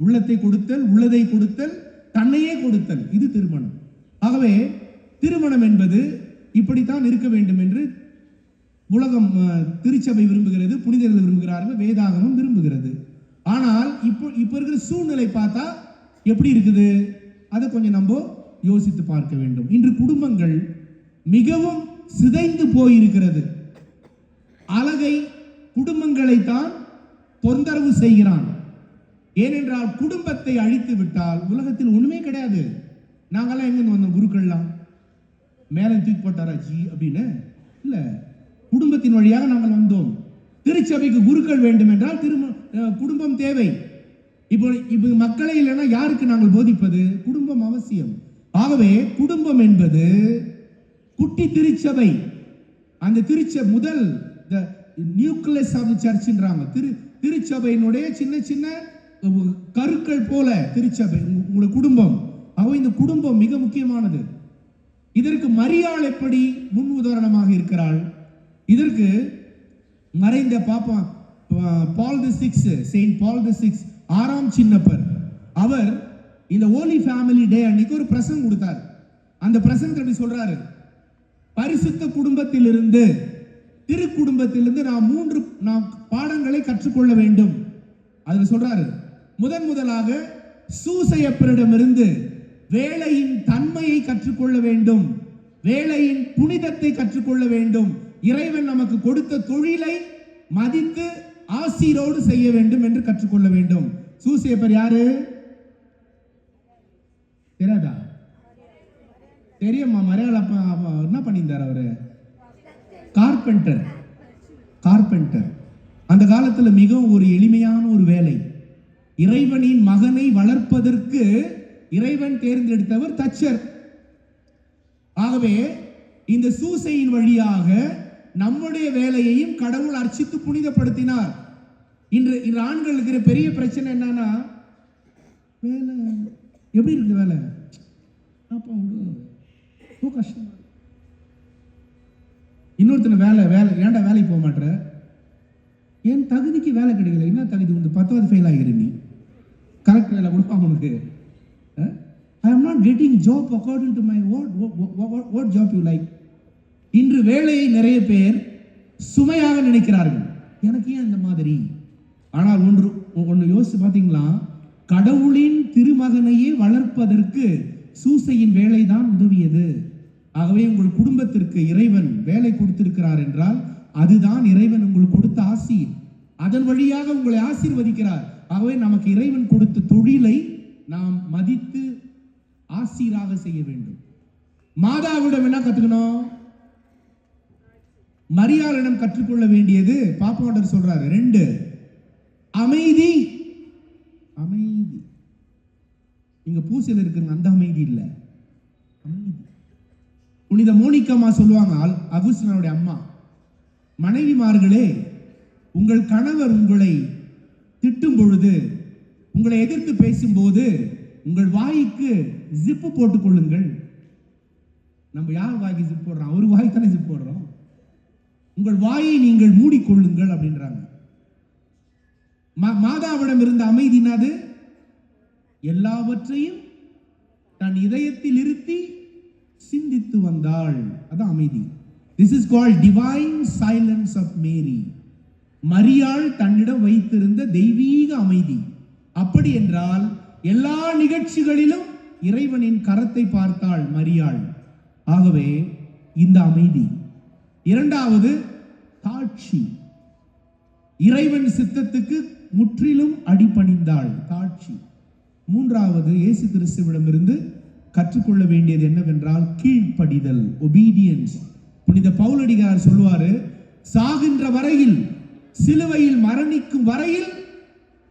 [SPEAKER 2] உள்ளத்தை கொடுத்தல், உள்ளதை கொடுத்தல், தன்னையே கொடுத்தல், இது திருமணம். ஆகவே திருமணம் என்பது இப்படித்தான் இருக்க வேண்டும் என்று உலகம், திருச்சபை விரும்புகிறது, புனிதர்கள் விரும்புகிறார்கள், வேதாகமம் விரும்புகிறது. ஆனால் இப்போ இருக்கிற சூழ்நிலை பார்த்தா எப்படி இருக்குது? அதை கொஞ்சம் நம்ம யோசித்து பார்க்க வேண்டும். இன்று குடும்பங்கள் மிகவும் சிதைந்து போயிருக்கிறது. அழகை குடும்பங்களை தான் தொந்தரவு செய்கிறான். ஏனென்றால் குடும்பத்தை அழித்து விட்டால் உலகத்தில் ஒண்ணுமே கிடையாது. நாங்கெல்லாம் எங்க வந்தோம்? குருக்கள்லாம் மேல தூக்கி போட்டாரா ஜி அப்படின்னு இல்ல, குடும்பத்தின் வழியாக நாங்கள் வந்தோம். திருச்சபைக்கு குருக்கள் வேண்டும் என்றால் குடும்பம் தேவை. இப்போ மக்களை இல்லைன்னா யாருக்கு நாங்கள் போதிப்பது? குடும்பம் அவசியம். ஆகவே குடும்பம் என்பது குட்டி திருச்சபை. அந்த முதல் நியூக்ளியஸ் ஆஃப் தி சர்ச்ன்றாங்க. திருச்சபையினுடைய சின்ன சின்ன கருக்கள் போல திருச்சபை உங்களுடைய குடும்பம். ஆகவே இந்த குடும்பம் மிக முக்கியமானது. இதற்கு மரியாள் எப்படி முன் உதாரணமாக இருக்கிறாள்? இதற்கு மறைந்த பாப்பா Paul the sixth, saint Paul the sixth, 6ஆம் சின்னப்பர், அவர் இந்த ஹோலி ஃபேமிலி டே அன்னைக்கு ஒரு பிரசங்கம் கொடுத்தார். அந்த பிரசங்கத்தை எப்படி சொல்றாரு? பரிசுத்த குடும்பத்திலிருந்து, திரு குடும்பத்திலிருந்து நாம் 3 பாடங்களை கற்றுக்கொள்ள வேண்டும். அதுல சொல்றாரு, முதலாக சூசையப்பரிடமிருந்து வேலையின் தன்மையை கற்றுக்கொள்ள வேண்டும், வேலையின் புனிதத்தை கற்றுக்கொள்ள வேண்டும். இறைவன் நமக்கு கொடுத்த தொழிலை மதித்து ஆசீரோடு செய்ய வேண்டும் என்று கற்றுக்கொள்ள வேண்டும். சூசேப்பர் யாரு தெரியாதா? தெரியுமா? மலையாள என்ன பண்ணியிருந்தார் அவரு? கார்பெண்டர். அந்த காலத்துல மிகவும் ஒரு எளிமையான ஒரு வேலை. இறைவனின் மகனை வளர்ப்பதற்கு இறைவன் தேர்ந்தெடுத்தவர் தச்சர். ஆகவே இந்த சூசையின் வழியாக நம்முடைய வேலையையும் கடவுள் அர்ச்சித்து புனிதப்படுத்தினார். இன்று ஆண்களுக்கு இருக்கிற பெரிய பிரச்சனை என்னன்னா, வேலை எப்படி இருக்கு? வேலை கஷ்டமா. இன்னொருத்தன வேலை ஏன்டா வேலைக்கு போக மாட்டேற? என் தகுதிக்கு வேலை கிடைக்கல. என்ன தகுதி உண்டு? 10வது ஃபெயில் ஆகிற நீ. கரெக்ட் வேலை கொடுப்பாங்க உனக்கு. I am not getting job according to my what job you like. இன்று வேலையை நிறைய பேர் சுமையாக நினைக்கிறார்கள். எனக்கு ஏன் இந்த மாதிரி? ஆனால் ஒன்று யோசிச்சு பார்த்தீங்களா? கடவுளின் திருமகனையே வளர்ப்பதற்கு சூசையின் வேலை தான் உதவியது. ஆகவே உங்கள் குடும்பத்திற்கு இறைவன் வேலை கொடுத்திருக்கிறார் என்றால் அதுதான் இறைவன் உங்களுக்கு கொடுத்த ஆசீர். அதன் வழியாக உங்களை ஆசீர்வதிக்கிறார். ஆகவே நமக்கு இறைவன் கொடுத்த தொழிலை நாம் மதித்து ஆசீராக செய்ய வேண்டும். மாதாவிடம் என்ன கத்துக்கணும்? மரியாளிடம் கற்றுக்கொள்ள வேண்டியது பாப்பாண்டர் சொல்றாரு 2 அமைதி. இங்க பூசையில் இருக்குங்க அந்த அமைதி இல்ல, அமைதி. புனித மோனிகம்மா சொல்லுவாங்க, அகுஸ்டினாருடைய அம்மா, மனைவிமார்களே, உங்கள் கணவர் உங்களை திட்டும் பொழுது, உங்களை எதிர்த்து பேசும்போது உங்கள் வாய்க்கு ஜிப்பு போட்டுக் கொள்ளுங்கள். நம்ம யார் வாய்க்கு ஜிப் போடுறோம்? ஒரு வாய் தானே ஜிப் போடுறோம். உங்கள் வாயை நீங்கள் மூடிக்கொள்ளுங்கள் அப்படின்றாங்க. மாதாவிடம் இருந்த அமைதினாது எல்லாவற்றையும் தன் இதயத்தில் இருத்தி சிந்தித்து வந்தாள். அதான் அமைதி. This is called divine silence of Mary. மரியாள் தன்னிடம் வைத்திருந்த தெய்வீக அமைதி. அப்படி என்றால் எல்லா நிகழ்ச்சிகளிலும் இறைவனின் கரத்தை பார்த்தாள் மரியாள். ஆகவே இந்த அமைதி. 2வது தாட்சி. இறைவன் சித்தத்துக்கு முற்றிலும் அடிபணிந்தாள், தாட்சி. 3வது இயேசு கிறிஸ்துவிடமிருந்து கற்றுக்கொள்ள வேண்டியது என்னவென்றால் கீழ்ப்படிதல், obedience. புனித பவுலடிகார் சொல்லுவாரு, சாகின்ற வரையில், சிலுவையில் மரணிக்கும் வரையில்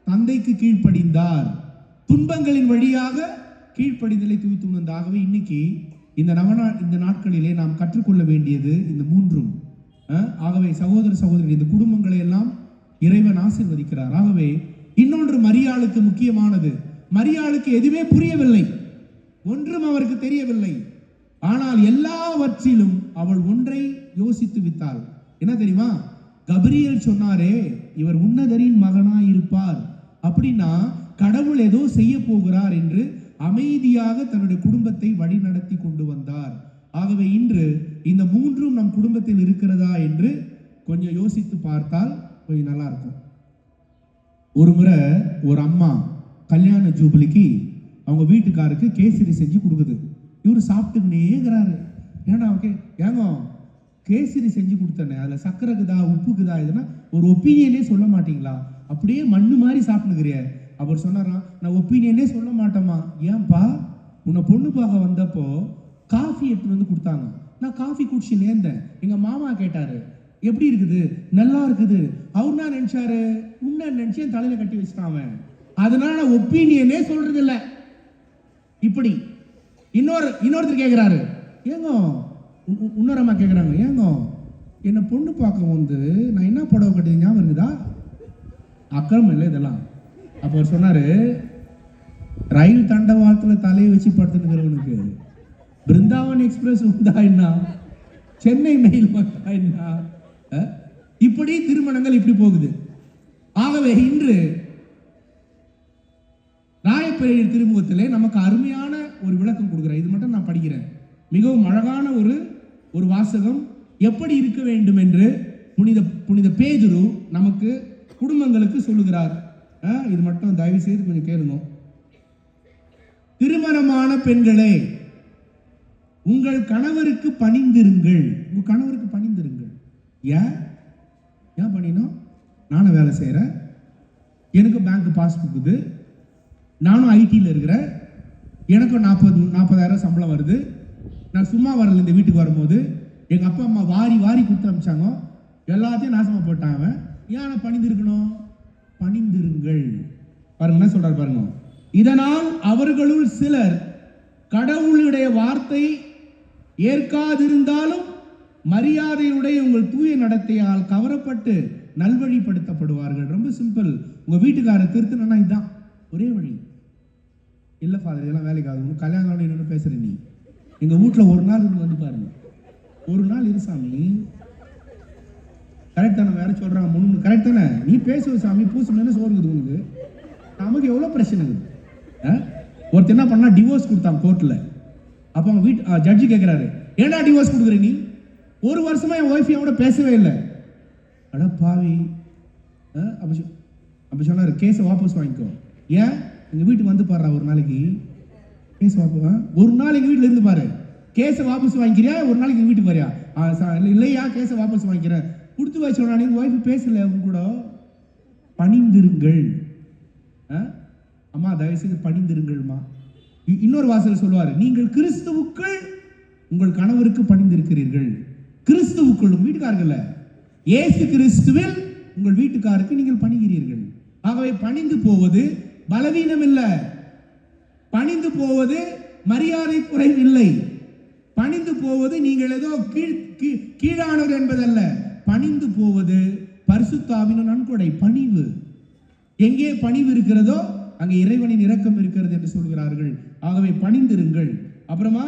[SPEAKER 2] தந்தைக்கு கீழ்ப்படிந்தார். துன்பங்களின் வழியாக கீழ்ப்படிதலை தூய்த்து உணர்ந்தாகவே இன்னைக்கு இந்த நாட்களிலே நாம் கற்றுக்கொள்ள வேண்டியது இந்த 3ம். ஆகவே சகோதர சகோதரி, இந்த குடும்பங்களை எல்லாம் இறைவன் ஆசீர்வதிக்கிறார். ஆகவே இன்னொன்று மரியாளுக்கு முக்கியமானது. மரியாளுக்கு எதுவுமே புரியவில்லை, ஒன்றும் அவருக்கு தெரியவில்லை. ஆனால் எல்லாவற்றிலும் அவள் ஒன்றை யோசித்து விட்டாள். என்ன தெரியுமா? கபிரியேல் சொன்னாரே, இவர் உன்னதரின் மகனாய் இருப்பார். அப்படின்னா கடவுள் ஏதோ செய்ய போகிறார் என்று அமைதியாக தன்னுடைய குடும்பத்தை வழி நடத்தி கொண்டு வந்தார். ஆகவே இன்று இந்த 3ம் நம் குடும்பத்தில் இருக்கிறதா என்று கொஞ்சம் யோசித்து பார்த்தால் கொஞ்சம் நல்லா இருக்கும். ஒரு முறை ஒரு அம்மா கல்யாண ஜூபிலிக்கு அவங்க வீட்டுக்காருக்கு கேசரி செஞ்சு கொடுக்குது. இவரு சாப்பிட்டுக்கினே இருக்கிறாரு. ஏன்னா ஏங்க கேசரி செஞ்சு கொடுத்தனே, அதில் சக்கரைக்குதா உப்புக்குதா இதுனா ஒரு ஒப்பீனியனே சொல்ல மாட்டீங்களா? அப்படியே மண்ணு மாதிரி சாப்பிட்டுக்கிறிய. அவர் சொன்னாராம், நான் ஒப்பீனியனே சொல்ல மாட்டேமா. ஏன்பா? உன்னை பொண்ணு பார்க்க வந்தப்போ காஃபி எடுத்துட்டு வந்து கொடுத்தாங்க. நான் காஃபி குடிச்சு நேர்ந்தேன். எங்க மாமா கேட்டாரு, எப்படி இருக்குது? நல்லா இருக்குது. அவர் என்ன நினைச்சாரு? உன்ன நினைச்சு என் தலையில கட்டி வச்சுட்டான். அதனால ஒப்பீனியனே சொல்றது இல்லை. இப்படி இன்னொருத்தர் கேட்கிறாரு, ஏங்கோ இன்னொரு அம்மா கேட்குறாங்க, ஏங்கோ என்னை பொண்ணு பார்க்க வந்து நான் என்ன புடவை கட்டிது ஞாபகம் இருக்குதா? அக்கிரமம் இல்லை இதெல்லாம். அப்போ அவர் சொன்னாரு, ரயில் தண்டவாளத்தில் தலையை வச்சு படுத்துனுக்கிறவனுக்கு பிருந்தாவன் எக்ஸ்பிரஸ் வந்தா என்ன, சென்னை மெயில் வந்தா என்ன? இப்படி திருமணங்கள் இப்படி போகுது. ஆகவே இன்று ராயப்பேரையர் திருமுகத்திலே நமக்கு அருமையான ஒரு விளக்கம் கொடுக்குறேன். இது மட்டும் நான் படிக்கிறேன். மிகவும் அழகான ஒரு வாசகம். எப்படி இருக்க வேண்டும் என்று புனித பேதுரு நமக்கு குடும்பங்களுக்கு சொல்லுகிறார். இது மட்டும் தயவு செய்து கொஞ்சம் கேளுங்க. திருமணமான பெண்களே, உங்கள் கணவருக்கு பணிந்திருங்கள். உங்கள் கணவருக்கு பணிந்திருங்கள். ஏன் பண்ணினோம்? நானும் வேலை செய்கிறேன், எனக்கு பேங்க் பாஸ்புக் இது, நானும் ஐடியில் இருக்கிறேன், எனக்கும் 40,000 சம்பளம் வருது, நான் சும்மா வரல. இந்த வீட்டுக்கு வரும்போது எங்கள் அப்பா அம்மா வாரி வாரி கொடுத்து அனுப்பிச்சாங்க, எல்லாத்தையும் நாசமாக போட்டான் அவன். ஏன் பணிந்திருக்கணும்? பணிந்திருங்கள். பாருங்க என்ன சொல்றாரு பாருங்க. இதனால் அவர்களுள் சிலர் கடவுளுடைய வார்த்தை ஏற்காதிருந்தாலும் மரியாதையுடைய உங்கள் தூய நடத்தையால் கவரப்பட்டு நல்வழிப்படுத்தப்படுவார்கள். ரொம்ப சிம்பிள். உங்க வீட்டுக்காரர் திருத்தணும்னா இதுதான் ஒரே வழி. இல்லை ஃபாதர், இதெல்லாம் வேலைக்கு ஆகுது, கல்யாணம் இன்னொன்று பேசுற நீ எங்க வீட்டில் ஒரு நாள் இருந்து வந்து பாருங்க, ஒரு நாள் இரு சாமி. கரெக்ட் தானே? வேற சொல்றாங்க முன்னு கரெக்ட் தானே? நீ பேசுவ சாமி, பூசணும்னு சோறுக்குது உனக்கு. நமக்கு எவ்வளோ பிரச்சனை இருக்குது. ஒருத்தர் என்ன பண்ணா, டிவோர்ஸ் கொடுத்தான் கோர்ட்டில். அப்போ அவங்க வீட்டு ஜட்ஜி கேட்குறாரு, ஏன்னா டிவோர்ஸ் கொடுக்குற நீ? 1 வருஷமா என் ஒய்ஃப் கூட பேசவே இல்லை. அட பாவி. அப்போ சொன்னார், கேஸை வாபஸ் வாங்கிக்கோ. ஏன்? எங்கள் வீட்டுக்கு வந்து பாடுறா ஒரு நாளைக்கு, கேஸ் வாபஸ். ஒரு நாள் எங்கள் வீட்டில் இருந்து பாரு, கேஸை வாபஸ் வாங்கிக்கிறியா? ஒரு நாளைக்கு எங்கள் வீட்டுக்கு வரியா? இல்லையா, கேஸை வாபஸ் வாங்கிக்கிறேன். கொடுத்து வச்சோன்னா நீங்க ஒய்ஃப் பேசல அவங்க கூட. பணிந்திருங்கள். அம்மா தயவு செய்து பணிந்திருங்கள்மா. இன்னொரு வாசல் சொல்லுவார், நீங்கள் கிறிஸ்துவுக்குள் உங்கள் கணவருக்கு பணிந்திருக்கிறீர்கள். கிறிஸ்துவுக்குள், வீட்டுக்காரர்கள், இயேசு கிறிஸ்துவில் உங்கள் வீட்டுக்காருக்கு நீங்கள் பணிகிறீர்கள். ஆகவே பணிந்து போவது பலவீனம் இல்லை, பணிந்து போவது மரியாதை குறைவில்லை, பணிந்து போவது நீங்கள் ஏதோ கீழானவர் என்பதல்ல. பணிந்து போவது பரிசுத்த ஆவியின் நன்கொடை, பணிவு. எங்கே பணிவு இருக்கிறதோ அங்கே இறைவனின் இரக்கம் இருக்கிறது என்று சொல்கிறார்கள். ஆகவே பணிந்திருங்கள். அப்புறமா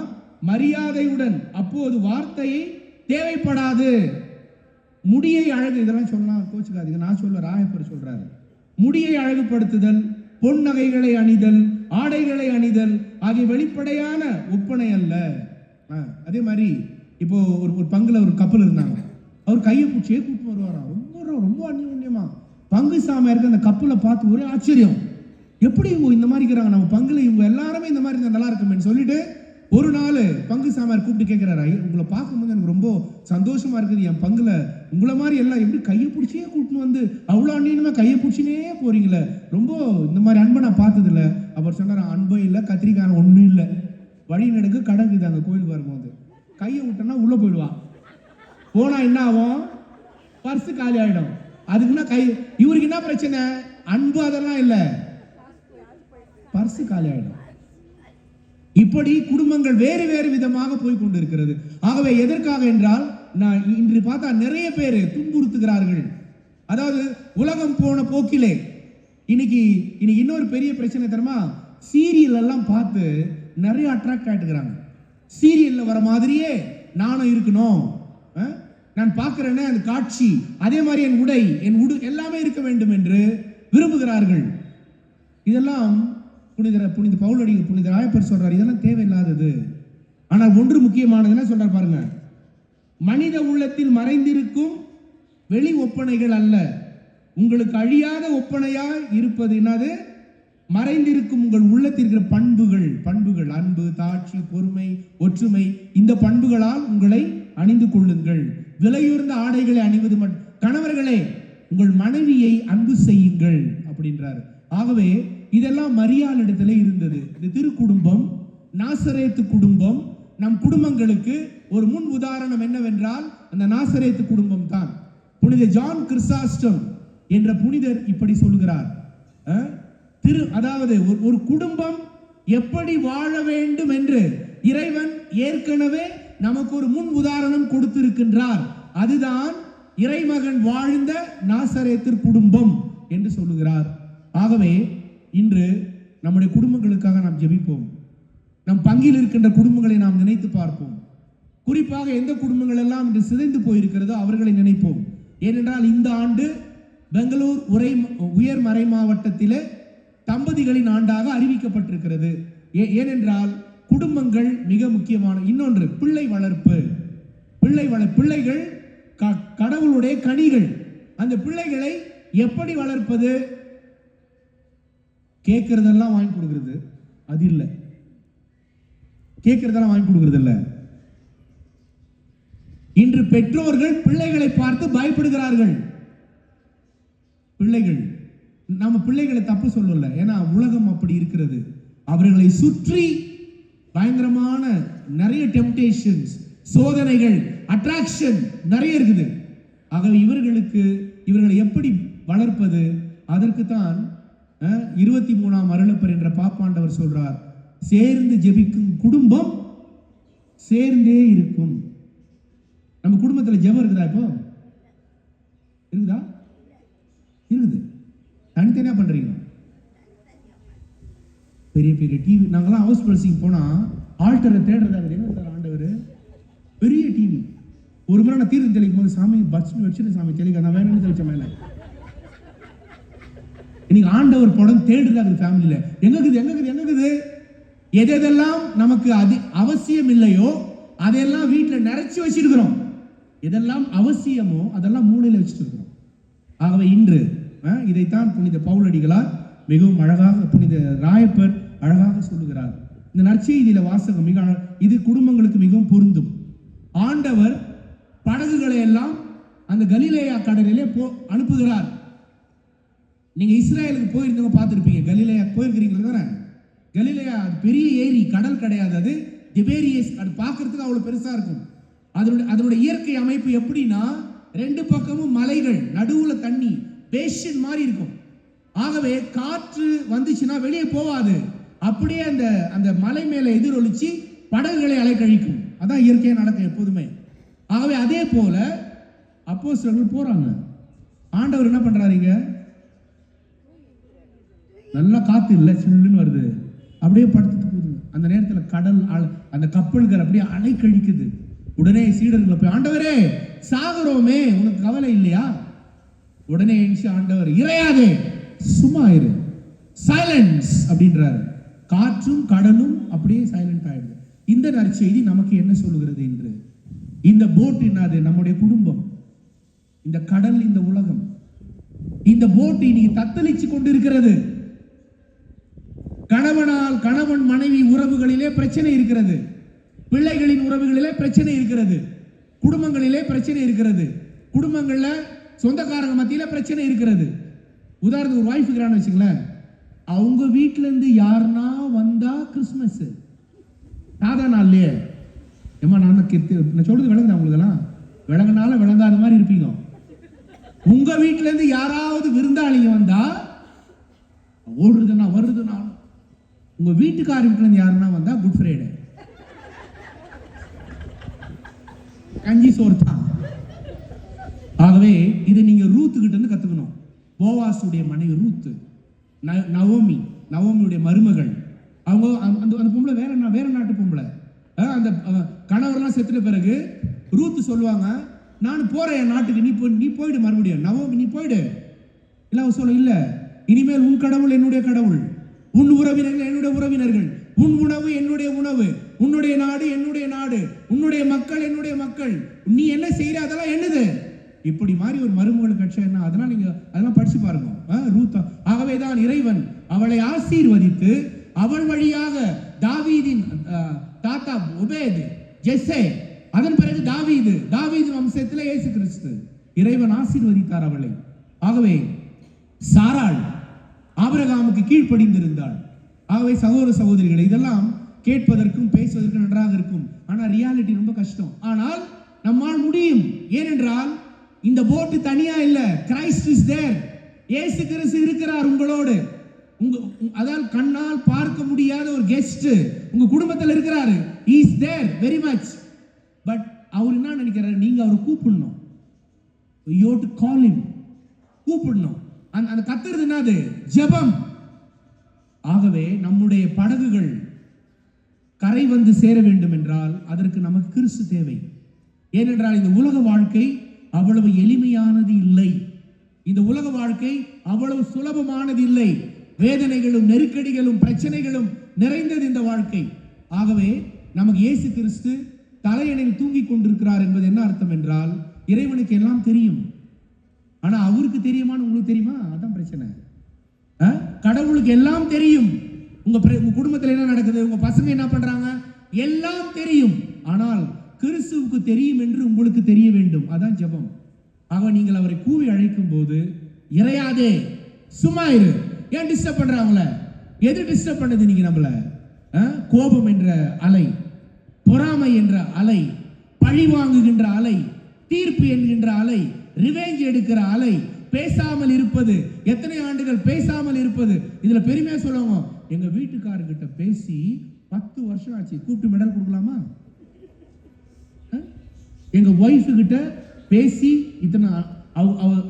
[SPEAKER 2] மரியாதையுடன், அப்போது வார்த்தையை தேவைப்படாது. முடியை அழகு, இதெல்லாம் சொல்லலாம், கோச்சுக்காதீங்க, நான் சொல்ல, ராயப்பர் சொல்றாரு. முடியை அழகுபடுத்துதல், பொன் நகைகளை அணிதல், ஆடைகளை அணிதல் ஆகிய வெளிப்படையான ஒப்பனை அல்ல. அதே மாதிரி இப்போ ஒரு பங்குல ஒரு கப்பல் இருந்தாங்க, அவர் கையை பிடிச்சே கூப்பிட்டு வருவாராம். ரொம்ப அந்யோன்யமா பங்கு சாமியா இருக்க அந்த கப்பலை பார்த்து ஒரே ஆச்சரியம், எப்படி இவங்க இந்த மாதிரி இருக்கிறாங்க, நம்ம பங்குல இவங்க எல்லாருமே இந்த மாதிரி நல்லா இருக்குமேன்னு சொல்லிட்டு ஒரு நாள் பங்கு சாமியார் கூப்பிட்டு கேட்கிறாரு, உங்களை பார்க்கும்போது எனக்கு ரொம்ப சந்தோஷமா இருக்குது, என் பங்குல உங்களை மாதிரி எல்லாம் எப்படி கையை பிடிச்சே கூப்பிட்டு வந்து அவ்வளோ அந்நியமா கையை பிடிச்சினே போறீங்களே, ரொம்ப இந்த மாதிரி அன்பை நான் பார்த்தது இல்லை. அவர் சொன்னார், அன்பும் இல்லை, கத்திரிக்காய் ஒன்றும் இல்லை, வழி நடுக்கு கடங்குது. அங்கே கோயிலுக்கு வரும்போது கையை விட்டோன்னா உள்ள போயிடுவா, போனா என்ன ஆகும், பர்சு காலி ஆயிடும். அதுக்குன்னா இவருக்கு என்ன பிரச்சனை, அன்பு அதெல்லாம் இல்லை, பர்சு காலி ஆயிடும். இப்படி குடும்பங்கள் வேறு வேறு விதமாக போய் கொண்டிருக்கிறது. ஆகவே எதற்காக என்றால், நான் இன்று பார்த்தா நிறைய பேர் துன்புறுத்துகிறார்கள். அதாவது உலகம் போன போக்கிலே இன்னைக்கு இன்னொரு பெரிய பிரச்சனை தெரியுமா, சீரியல் எல்லாம் பார்த்து நிறைய அட்ராக்ட் ஆயிட்டுக்கிறாங்க. சீரியல்ல வர மாதிரியே நானும் இருக்கணும், நான் பார்க்கிறேனே அந்த காட்சி, அதே மாதிரி என் உடை எல்லாமே இருக்க வேண்டும் என்று விரும்புகிறார்கள். இதெல்லாம் புனித பவுலடி, புனித ராயப்பர் சொல்றார், இதெல்லாம் தேவையில்லாதது. ஆனால் ஒன்று முக்கியமானது என்ன சொல்றார் பாருங்க, மனித உள்ளத்தில் மறைந்திருக்கும் வெளி ஒப்பனைகள் அல்ல, உங்களுக்கு அழியாத ஒப்பனையாய் இருப்பது என்னது, மறைந்திருக்கும் உங்கள் உள்ளத்தில் இருக்கிற பண்புகள், அன்பு, தாட்சி, பொறுமை, ஒற்றுமை, இந்த பண்புகளால் உங்களை அணிந்து கொள்ளுங்கள். விலையுறந்த ஆடைகளை அணிவது மட்டும். கணவர்களே, உங்கள் மனைவியை அன்பு செய்யுங்கள் அப்படின்றார். ஆகவே இதெல்லாம் மரியாள் இடத்துல இருந்தது. இந்த திருக்குடும்பம், நாசரேத்து குடும்பம் நம் குடும்பங்களுக்கு ஒரு முன் உதாரணம் என்னவென்றால் அந்த நாசரேத்து குடும்பம் தான். புனித ஜான் கிறிஸ்டாஸ்டம் என்ற புனிதர் இப்படி சொல்கிறார், அதாவது ஒரு குடும்பம் எப்படி வாழ வேண்டும் என்று இறைவன் ஏற்கனவே நமக்கு ஒரு முன் உதாரணம் கொடுத்திருக்கின்றார். அதுதான் இறைமகன் வாழ்ந்த நாசரேத்து குடும்பம் என்று சொல்லுகிறார். ஆகவே இன்று நம்முடைய குடும்பங்களுக்காக நாம் ஜெபிப்போம். நம் பங்கில் இருக்கின்ற குடும்பங்களை நாம் நினைத்து பார்ப்போம். குறிப்பாக எந்த குடும்பங்கள் எல்லாம் இன்று சிதைந்து போயிருக்கிறதோ அவர்களை நினைப்போம். ஏனென்றால் இந்த ஆண்டு பெங்களூர் உயர் மறை மாவட்டத்திலே தம்பதிகளின் ஆண்டாக அறிவிக்கப்பட்டிருக்கிறது. ஏனென்றால் குடும்பங்கள் மிக முக்கியமான. இன்னொன்று, பிள்ளை வளர்ப்பு. பிள்ளைகள் கடவுளுடைய கனிகள். அந்த பிள்ளைகளை எப்படி வளர்ப்பது? கேட்கறதெல்லாம் வாங்கி கொடுக்கிறது அது இல்லை, கேட்கறதெல்லாம் வாங்கி கொடுக்கிறது இல்லை. இன்று பெற்றோர்கள் பிள்ளைகளை பார்த்து பயப்படுகிறார்கள். பிள்ளைகள், நம்ம பிள்ளைகளை தப்பு சொல்லல, ஏன்னா உலகம் அப்படி இருக்கிறது. அவர்களை சுற்றி பயங்கரமான நிறைய டெம்டேஷன்ஸ், சோதனைகள், அட்ராக்ஷன் நிறைய இருக்குது. ஆகவே இவர்களை எப்படி வளர்ப்பது? அதற்கு தான் 23ஆம் அருளப்பர் என்ற பாப்பாண்டவர் சொல்றார், சேர்ந்து ஜெபிக்கும் குடும்பம் சேர்ந்தே இருக்கும். நம்ம குடும்பத்தில் ஜெபம் இருக்குதா? இப்போ இருக்குதா? இருக்குது. தனித்தனியா பண்றீங்க. பெரிய பெரிய டிவி, நாங்கெல்லாம் ஹவுஸ் பிளஸிங் போனா ஆல்டரை தேடுறதா என்ன சார் ஆண்டவர்? பெரிய டிவி. ஒரு முறை நான் தீர்த்து தெளிக்கும் போது, சாமி பட்ஸ் வச்சுட்டு சாமி தெளிக்க, நான் வேணும்னு தெளிச்ச மேல. இன்னைக்கு ஆண்டவர் படம் தேடுறாங்க ஃபேமிலியில. எங்கக்குது எதெல்லாம் நமக்கு அவசியம் இல்லையோ அதெல்லாம் வீட்டில் நிறைச்சு வச்சிருக்கிறோம். எதெல்லாம் அவசியமோ அதெல்லாம் மூளையில வச்சுட்டு இருக்கிறோம். ஆகவே இன்று இதைத்தான் புனித பவுலடிகளார் மிகவும் அழகாக, புனித ராயப்பர் அழகாக சொல்லுகிறார். இந்த நற்செய்தியில வாசகம் மிக இது குடும்பங்களுக்கு மிகவும் பொருந்தும். ஆண்டவர் படகுகளை எல்லாம் அந்த கலிலேயா கடலிலே அனுப்புகிறார். நீங்க இஸ்ரேலுக்கு போயிருந்தவங்க பார்த்துருப்பீங்க. கலிலேயா போயிருக்கிறீங்களா தானே? கலிலேயா பெரிய ஏரி, கடல் கிடையாது, அது திபேரியஸ். அது பார்க்கறதுக்கு அவ்வளவு பெருசா இருக்கும். அதனுடைய இயற்கை அமைப்பு எப்படின்னா, ரெண்டு பக்கமும் மலைகள், நடுவுல தண்ணி, பேஷன் மாதிரி இருக்கும். ஆகவே காற்று வந்துச்சுன்னா வெளியே போவாது, அப்படியே அந்த மலை மேல எதிரொலிச்சு படகுகளை அலைக்கழிக்கும். அதான் இயற்கையா நடக்கும் எப்போதுமே. ஆகவே அதே போல அப்போஸ்தலர்கள் போறாங்க. ஆண்டவர் என்ன பண்றாருங்க? நல்லா காத்து இல்லை, சில்லுன்னு வருது, அப்படியே படுத்துட்டு போகுது. அந்த நேரத்தில் கடல் அந்த கப்பல்கள் அப்படியே அலை கழிக்குது. உடனே சீடர்களை போய், ஆண்டவரே சாகரோமே, உனக்கு கவலை இல்லையா? உடனே எழுச்சி ஆண்டவர், இறையாதே, சும்மா இரு, சைலன்ஸ் அப்படின்றாரு. காற்றும் கடலும் அப்படியே சைலண்ட் ஆயிடுது. இந்த நற்செய்தி நமக்கு என்ன சொல்லுகிறது என்று? இந்த போட் என்னது? நம்முடைய குடும்பம், இந்த கடல், இந்த உலகம். இந்த போட் இன்னைக்கு தத்தளிச்சு கொண்டிருக்கிறது. கணவன் மனைவி உறவுகளிலே பிரச்சனை இருக்கிறது, பிள்ளைகளின் உறவுகளிலே பிரச்சனை இருக்கிறது, குடும்பங்களிலே பிரச்சனை இருக்கிறது, குடும்பங்கள்ல சொந்தக்காரங்க மத்தியில பிரச்சனை இருக்கிறது. உதாரணத்துக்கு ஒரு வாய்ஃப் இருக்கிறான்னு வச்சுங்களேன், அவங்க வீட்டுல இருந்து யாருன்னா வந்தா கிறிஸ்துமஸ் சாதா நாள்லயே, ஏமா நான் சொல்றது விளங்குதா? உங்களுக்கெல்லாம் விளங்குனால விளங்காத மாதிரி இருப்பீங்க. உங்க வீட்டுல இருந்து யாராவது விருந்தாளிங்க வந்தா ஓடுறதுன்னா வருதுன்னா, உங்க வீட்டுக்கார வீட்டுல இருந்து யாருன்னா வந்தா குட் ஃப்ரைடே, கஞ்சி சோறு தான். ஆகவே இதை நீங்க ரூத்து கிட்ட இருந்து கத்துக்கணும். போவாசுடைய மனைவி ரூத்து, நவோமியுடைய மருமகள். அவங்க அந்த பொம்பளை வேற நாட்டு பொம்பளை. அந்த கணவர்லாம் செத்துட்ட பிறகு ரூத்து சொல்லுவாங்க, நான் போறேன் என் நாட்டுக்கு, நீ போயிடு மறுபடியும். நவோமி நீ போயிடு. இல்ல அவ சொல்ல, இல்ல இனிமேல் உன் கடவுள் என்னுடைய கடவுள், உன் உறவினர்கள் என்னுடைய உறவினர்கள், உன் உணவு என்னுடைய உணவு, உன்னுடைய நாடு என்னுடைய நாடு, உன்னுடைய மக்கள் என்னுடைய மக்கள், நீ என்ன செய்யற அதெல்லாம் என்னது. இப்படி மாதிரி ஒரு மருமகள் கட்சி என்ன, அதெல்லாம் நீங்க அதெல்லாம் படிச்சு பாருங்க ரூத். ஆகவேதான் இறைவன் அவளை ஆசீர்வதித்து அவள் வழியாக தாவீதின் தாத்தா உபேது, ஜெஸ்ஸே, அதன் பிறகு தாவீது வம்சத்தில் இயேசு கிறிஸ்து, இறைவன் ஆசீர்வதித்தார் அவளை. ஆகவே சாராள் ஆபிரகாமுக்கு கீழ்ப்படிந்திருந்தாள். ஆகவே சகோதர சகோதரிகளை, இதெல்லாம் கேட்பதற்கும் பேசுவதற்கும் நன்றாக இருக்கும், ஆனா ரியாலிட்டி ரொம்ப கஷ்டம். ஆனால் நம்மால் முடியும். ஏனென்றால் இந்த போட்டு தனியா இல்ல, கிரைஸ்ட் இஸ் தேர். இயேசு கிறிஸ்து இருக்கிறார் உங்களோடு. அதால் கண்ணால் பார்க்க முடியாத ஒரு கெஸ்ட் உங்க குடும்பத்தில் இருக்கிறாரு. he is there very much. But அவர் என்ன நினைக்கிறாரு? நீங்க அவரை கூப்பிடணும். you have to call him. கூப்பிடணும். அந்த கத்துறது என்னது? ஜெபம். ஆகவே நம்முடைய படகுகள் கரை வந்து சேர வேண்டும் என்றால் அதற்கு நமக்கு கிறிஸ்து தேவை. ஏனென்றால் இந்த உலக வாழ்க்கை அவ்வளவு எளிமையானது இல்லை. இந்த உலக வாழ்க்கை அவ்வளவு சுலபமானது இல்லை. வேதனைகளும் நெருக்கடிகளும் பிரச்சனைகளும் நிறைந்தது இந்த வாழ்க்கை. ஆகவே நமக்கு இயேசு கிறிஸ்து தலையணையில் தூங்கிக் கொண்டிருக்கிறார் என்பது என்ன அர்த்தம் என்றால், இறைவனுக்கு எல்லாம் தெரியும், ஆனா அவருக்கு தெரியுமான்னு உங்களுக்கு தெரியுமா? அதான் பிரச்சனை. கடவுளுக்கு எல்லாம் தெரியும். உங்க குடும்பத்தில் என்ன நடக்குது, உங்க பசங்க என்ன பண்றாங்க, எல்லாம் தெரியும். ஆனால் கிறிஸ்துவுக்கு தெரியும் என்று உங்களுக்கு தெரிய வேண்டும். அதான் ஜெபம். ஆக நீங்கள் அவரை கூவி அழைக்கும் போது இறையாதே, சும்மா இரு, ஏன் டிஸ்டர்ப் பண்ற அவங்கள? எது டிஸ்டர்ப் பண்ணது நீங்க நம்மள? கோபம் என்ற அலை, பொறாமை என்ற அலை, பழி வாங்குகின்ற அலை, தீர்ப்பு என்கின்ற அலை, ரிவெஞ்ச் எடுக்கிற அலை, பேசாமல் இருப்பது, எத்தனை ஆண்டுகள் பேசாமல் இருப்பது. இதுல பெருமையா சொல்லுவாங்க, எங்க வீட்டுக்காரர்கிட்ட பேசி 10 வருஷம் ஆச்சு, கூப்பிட்டு மெடல் கொடுக்கலாமா? எங்க ஒய்ஃபு கிட்ட பேசி இத்தனை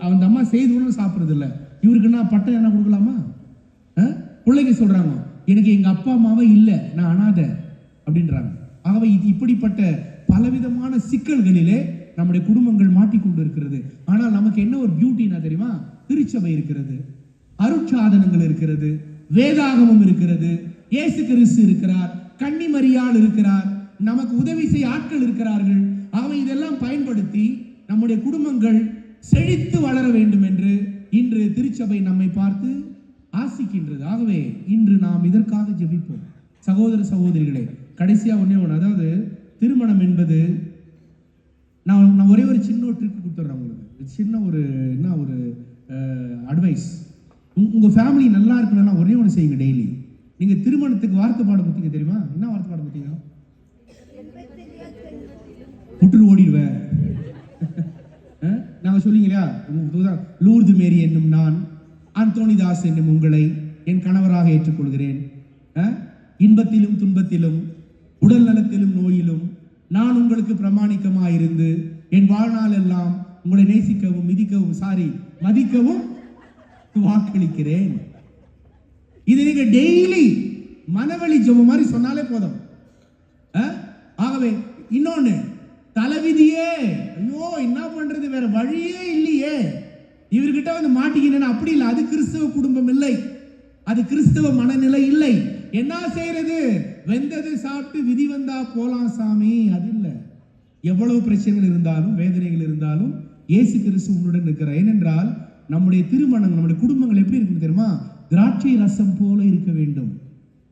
[SPEAKER 2] அந்த அம்மா செய்து கூட சாப்பிடுறது இல்லை, இவருக்கு நான் பட்டம் என்ன கொடுக்கலாமா? பிள்ளைங்க சொல்றாங்க, எனக்கு எங்க அப்பா அம்மாவே இல்லை, நான் அனாதை அப்படின்றாங்க. ஆகவே இது இப்படிப்பட்ட பலவிதமான சிக்கல்களிலே நம்முடைய குடும்பங்கள் மாட்டிக்கொண்டு இருக்கிறது. ஆனால் நமக்கு என்ன ஒரு பியூட்டினா தெரியுமா? திருச்சபை இருக்கிறது, அருட்சாதனங்கள் இருக்கிறது, வேதாகமம் இருக்கிறது, இயேசு கிறிஸ்து இருக்கிறார், கன்னிமரியாள் இருக்கிறார், நமக்கு உதவி செய்ய ஆட்கள் இருக்கிறார்கள். ஆகவே இதெல்லாம் பயன்படுத்தி நம்முடைய குடும்பங்கள் செழித்து வளர வேண்டும் என்று இன்று திருச்சபை நம்மை பார்த்து ஆசிக்கின்றது. ஆகவே இன்று நாம் இதற்காக ஜெபிப்போம். சகோதர சகோதரிகளே, கடைசியா ஒண்ணே ஒன்று, அதாவது திருமணம் என்பது நான் ஒரே ஒரு சின்ன ஒரு ட்ரிக் கொடுத்துட்றேன் உங்களுக்கு. சின்ன ஒரு என்ன ஒரு அட்வைஸ். உங்க ஃபேமிலி நல்லா இருக்கணும்னா ஒரே ஒன்று செய்யுங்க. டெய்லி நீங்க திருமணத்துக்கு வார்த்தை பாட பார்த்தீங்க தெரியுமா? என்ன வார்த்தை பாட பார்த்தீங்க? புட்டு ஓடிடுவேன். நாங்க சொல்லிங்களா, லூர்து மேரி என்னும் நான், அந்தோனிதாஸ் என்னும் உங்களை என் கணவராக ஏற்றுக்கொள்கிறேன். இன்பத்திலும் துன்பத்திலும் உடல் நலத்திலும் நோயிலும் நான் உங்களுக்கு பிரமாணிக்கமாக இருந்து என் வாழ்நாள் எல்லாம் உங்களை நேசிக்கவும் மதிக்கவும் வாக்களிக்கிறேன். இது நீங்க டெய்லி மனவழி ஜெபம் மாதிரி சொன்னாலே போதும். ஆகவே இன்னொன்னு, தலைவிதியே, ஐயோ என்ன பண்றது, வேற வழியே இல்லையே, இவர்கிட்ட வந்து மாட்டிக்கினேன்னு அப்படி இல்லை. அது கிறிஸ்தவ குடும்பம் இல்லை, அது கிறிஸ்தவ மனநிலை இல்லை. என்ன செய்யறது, வெந்தது சாப்பிட்டு விதி வந்தா போலாம் சாமி, அது இல்லை. எவ்வளவு பிரச்சனைகள் இருந்தாலும் வேதனைகள் இருந்தாலும் இயேசு கிறிஸ்து உன்னுடன் இருக்கிறார். ஏனென்றால் நம்முடைய திருமணங்கள், நம்முடைய குடும்பங்கள் எப்படி இருக்கும் தெரியுமா? திராட்சை ரசம் போல இருக்க வேண்டும்.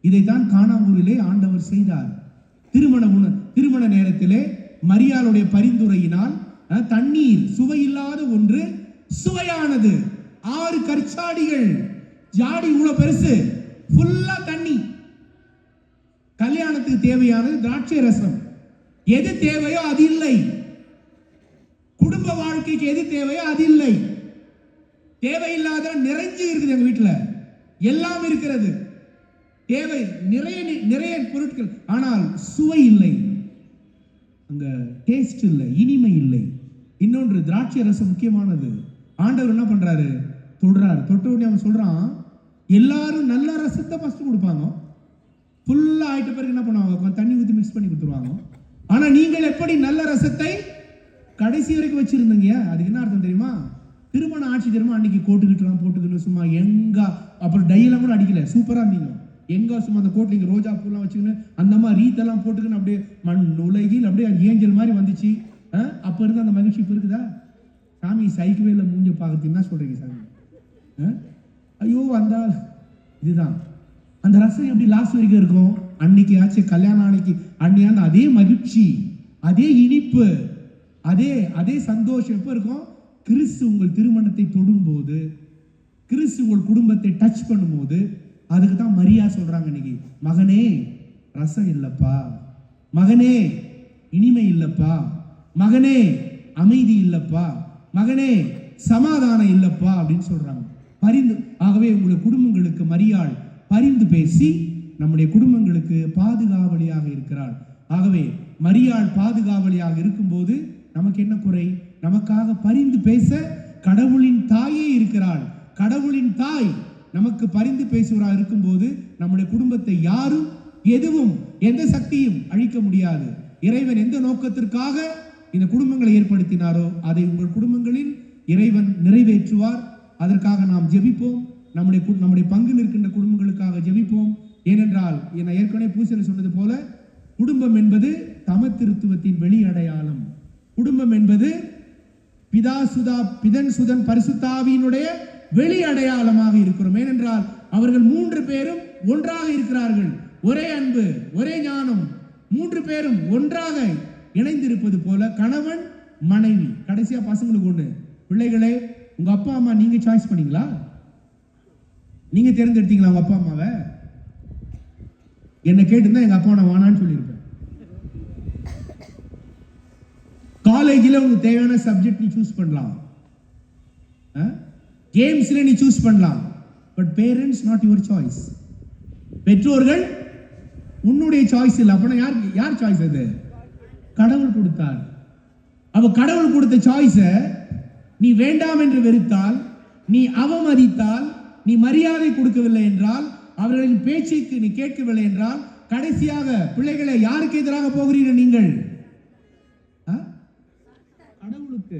[SPEAKER 2] இதைத்தான் கானாவூரிலே ஆண்டவர் செய்தார். திருமண நேரத்திலே மரியாளுடைய பரிந்துரையினால் தண்ணீர் சுவையில்லாத ஒன்று சுவையானது. 6 கற்சாடிகள், ஜாடி இவ்வளவு பெருசு, ஃபுல்லா தண்ணி. கல்யாணத்துக்கு தேவையானது திராட்சை ரசம். எது தேவையோ அது இல்லை. குடும்ப வாழ்க்கைக்கு எது தேவையோ அது இல்லை. தேவையில்லாத நிறைஞ்சு இருக்குது எங்க வீட்டுல, எல்லாம் இருக்கிறது, தேவை நிறைய பொருட்கள், ஆனால் சுவை இல்லை, அங்க டேஸ்ட் இல்லை, இனிமை இல்லை. இன்னொன்று, திராட்சை ரசம் முக்கியமானது. ஆண்டவர் என்ன பண்றாரு, தொடுறாரு. தொட்ட உடனே அவன் சொல்றான், எல்லாரும் நல்ல ரசத்தை ஃபர்ஸ்ட் கொடுப்பாங்க, ஃபுல்லா ஆயிட்ட பிறகு என்ன பண்ணுவாங்க, கொஞ்சம் தண்ணி ஊற்றி மிக்ஸ் பண்ணி கொடுத்துருவாங்க. ஆனா நீங்கள் எப்படி நல்ல ரசத்தை கடைசி வரைக்கும் வச்சிருந்தீங்க? அதுக்கு என்ன அர்த்தம் தெரியுமா? திருமண ஆட்சி தெரியுமா? அன்னைக்கு கோட்டுக்கிட்டுலாம் போட்டுக்கிட்டு சும்மா எங்க, அப்புறம் டையெல்லாம் கூட அடிக்கல, சூப்பரா இருந்தீங்க. எங்க சும்மா அந்த கோட்ல இங்க ரோஜா பூலாம் வச்சுக்கணும், அந்த மாதிரி ரீத்தெல்லாம் போட்டுக்கணும், அப்படியே மண் உலகில் அப்படியே ஏஞ்சல் மாதிரி வந்துச்சு. அப்ப இருந்து அந்த மகிழ்ச்சி இப்ப இருக்குதா? சாமி சைக்கவே இல்லை, மூஞ்ச பார்க்கறது என்ன சொல்றீங்க சாமி? ஐயோ அந்த இதுதான் அந்த ரசம் எப்படி லாஸ்ட் வரைக்கும் இருக்கும்? அன்னைக்கு ஆச்சு கல்யாணம் அன்னைக்கு அன்னையான அதே மகிழ்ச்சி, அதே இனிப்பு, அதே சந்தோஷம் எப்ப இருக்கும்? கிறிஸ்து உங்கள் திருமணத்தை தொடும்போது, கிறிஸ்து உங்கள் குடும்பத்தை டச் பண்ணும்போது. அதுக்கு தான் மரியா சொல்றாங்க இன்னைக்கு, மகனே ரசம் இல்லப்பா, மகனே இனிமை இல்லப்பா, மகனே அமைதி இல்லப்பா, மகனே சமாதானம் இல்லப்பா அப்படின்னு சொல்றாங்க. பரிந்து. ஆகவே உங்களுடைய குடும்பங்களுக்கு மரியாள் பரிந்து பேசி நம்முடைய குடும்பங்களுக்கு பாதுகாவலியாக இருக்கிறாள். ஆகவே மரியாள் பாதுகாவலியாக இருக்கும்போது நமக்கு என்ன குறை? நமக்காக பரிந்து பேச கடவுளின் தாயே இருக்கிறாள். கடவுளின் தாய் நமக்கு பரிந்து பேசுவராக இருக்கும்போது நம்முடைய குடும்பத்தை யாரும் எதுவும் எந்த சக்தியும் அழிக்க முடியாது. இறைவன் எந்த நோக்கத்திற்காக இந்த குடும்பங்களை ஏற்படுத்தினாரோ அதை உங்கள் குடும்பங்களில் இறைவன் நிறைவேற்றுவார். அதற்காக நாம் ஜெபிப்போம். நம்முடைய பங்கில் இருக்கின்ற குடும்பங்களுக்காக ஜெபிப்போம். ஏனென்றால் நான் ஏற்கனவே பூசையில் சொன்னது போல, குடும்பம் என்பது தமத்திருத்துவத்தின் வெளி அடையாளம். குடும்பம் என்பது பிதன் சுதன் பரிசுத்தாவியினுடைய வெளி அடையாளமாக இருக்கிறோம். ஏனென்றால் அவர்கள் 3 பேரும் ஒன்றாக இருக்கிறார்கள். ஒரே அன்பு, ஒரே ஞானம், 3 பேரும் ஒன்றாக இணைந்திருப்பது போல கணவன் மனைவி. கடைசியா பசங்களுக்கு ஒண்ணு, பிள்ளைகளே உங்க அப்பா அம்மா நீங்க சாய்ஸ் பண்ணீங்களா? நீங்க தேர்ந்தெடுத்தீங்களா உங்க அப்பா அம்மாவை? என்ன கேட்டிருந்தா எங்க அப்பா நான் வேணான்னு சொல்லியிருப்பேன். காலேஜில் உங்களுக்கு தேவையான சப்ஜெக்ட் நீ சூஸ் பண்ணலாம், கேம்ஸ்ல நீ சூஸ் பண்ணலாம், but parents not your choice. பெற்றோர்கள் உன்னுடைய சாய்ஸ் இல்லை. அப்படின்னா யார் சாய்ஸ்? அது கடவுள் கொடுத்தார். அவ கடவுள் கொடுத்த சாய்ஸ நீ வேண்டாம் என்று வெறுத்தால், நீ அவமதித்தால், நீ மரியாதை கொடுக்கவில்லை என்றால், அவர்களின் பேச்சுக்கு நீ கேட்கவில்லை என்றால், கடைசியாக பிள்ளைகளை யாருக்கு எதிராக போகிறீர்கள் நீங்கள்? கடவுளுக்கு.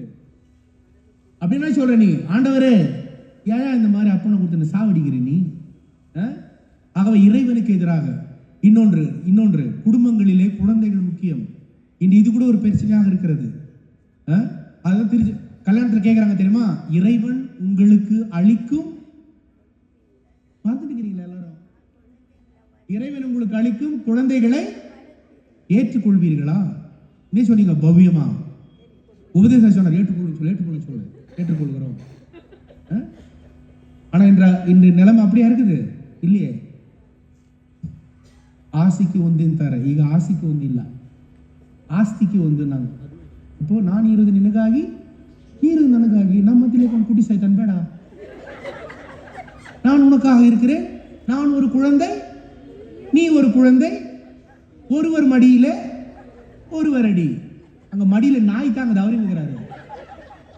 [SPEAKER 2] அப்படின்னா சொல்ற நீ, ஆண்டவரே ஏன் இந்த மாதிரி அப்பனை கொடுத்து சாவடிக்கிற நீ? ஆகவே இறைவனுக்கு எதிராக. இன்னொன்று குடும்பங்களிலே குழந்தைகள் முக்கியம். இன்று இது கூட ஒரு பிரச்சனையாக இருக்கிறது. அதான் தெரிஞ்சு கல்யாணத்தில் கேட்குறாங்க தெரியுமா, இறைவன் உங்களுக்கு அளிக்கும், பார்த்துட்டு இருக்கிறீங்களா எல்லாரும்? இறைவன் உங்களுக்கு அளிக்கும் குழந்தைகளை ஏற்றுக்கொள்வீர்களா? என்ன சொன்னீங்க? பவ்யமா உபதேசம் சொன்னார், ஏற்றுக்கொள்கிறோம். ஆனா இன்று நிலைமை அப்படியா இருக்குது இல்லையே? ಆಸ್ತಿಗೆ ಒಂದಿಂತಾರೆ, ಈಗ ಆಸ್ತಿಗೆ ಒಂದಿಲ್ಲ, ಆಸ್ತಿಗೆ ಒಂದು ನಾನು. இப்போ நான் ಇರೋದು ನಿನಗಾಗಿ, நீ ನನಗಾಗಿ, ನಮ್ಮ ಮಧ್ಯೆ ಕೊಂಡು குட்டி சைத்தான் ಬೇಡ. நான் உனக்காக இருக்கிறேன், நான் ஒரு குழந்தை, நீ ஒரு குழந்தை, ஒருவர் மடியில ஒருவர் அடி. அங்க மடியில நாய் தாங்க தவறிங்கிறாரு.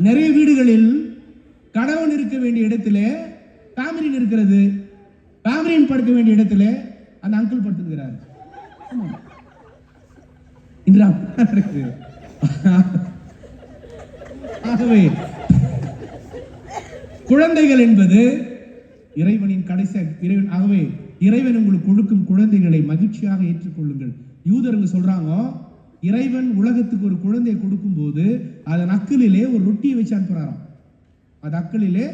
[SPEAKER 2] நிறைய வீடுகளில் கணவன் இருக்க வேண்டிய இடத்துல ஃபேமிலின் இருக்கிறது, ஃபேமிலின் படுக்க வேண்டிய இடத்துல அந்த அங்கிள் படுத்துக்கிறார். ஆகவே குழந்தைகள் என்பது இறைவனின் கடைசி இறைவன். ஆகவே இறைவன் உங்களுக்கு கொடுக்கும் குழந்தைகளை மகிழ்ச்சியாக ஏற்றுக்கொள்ளுங்கள். யூதர்கள் சொல்றாங்க, இறைவன் உலகத்துக்கு ஒரு குழந்தையை கொடுக்கும் போது அதன் அக்கிலே ஒரு ரொட்டியை வச்சு அனுப்புறாராம். அது அக்கிலே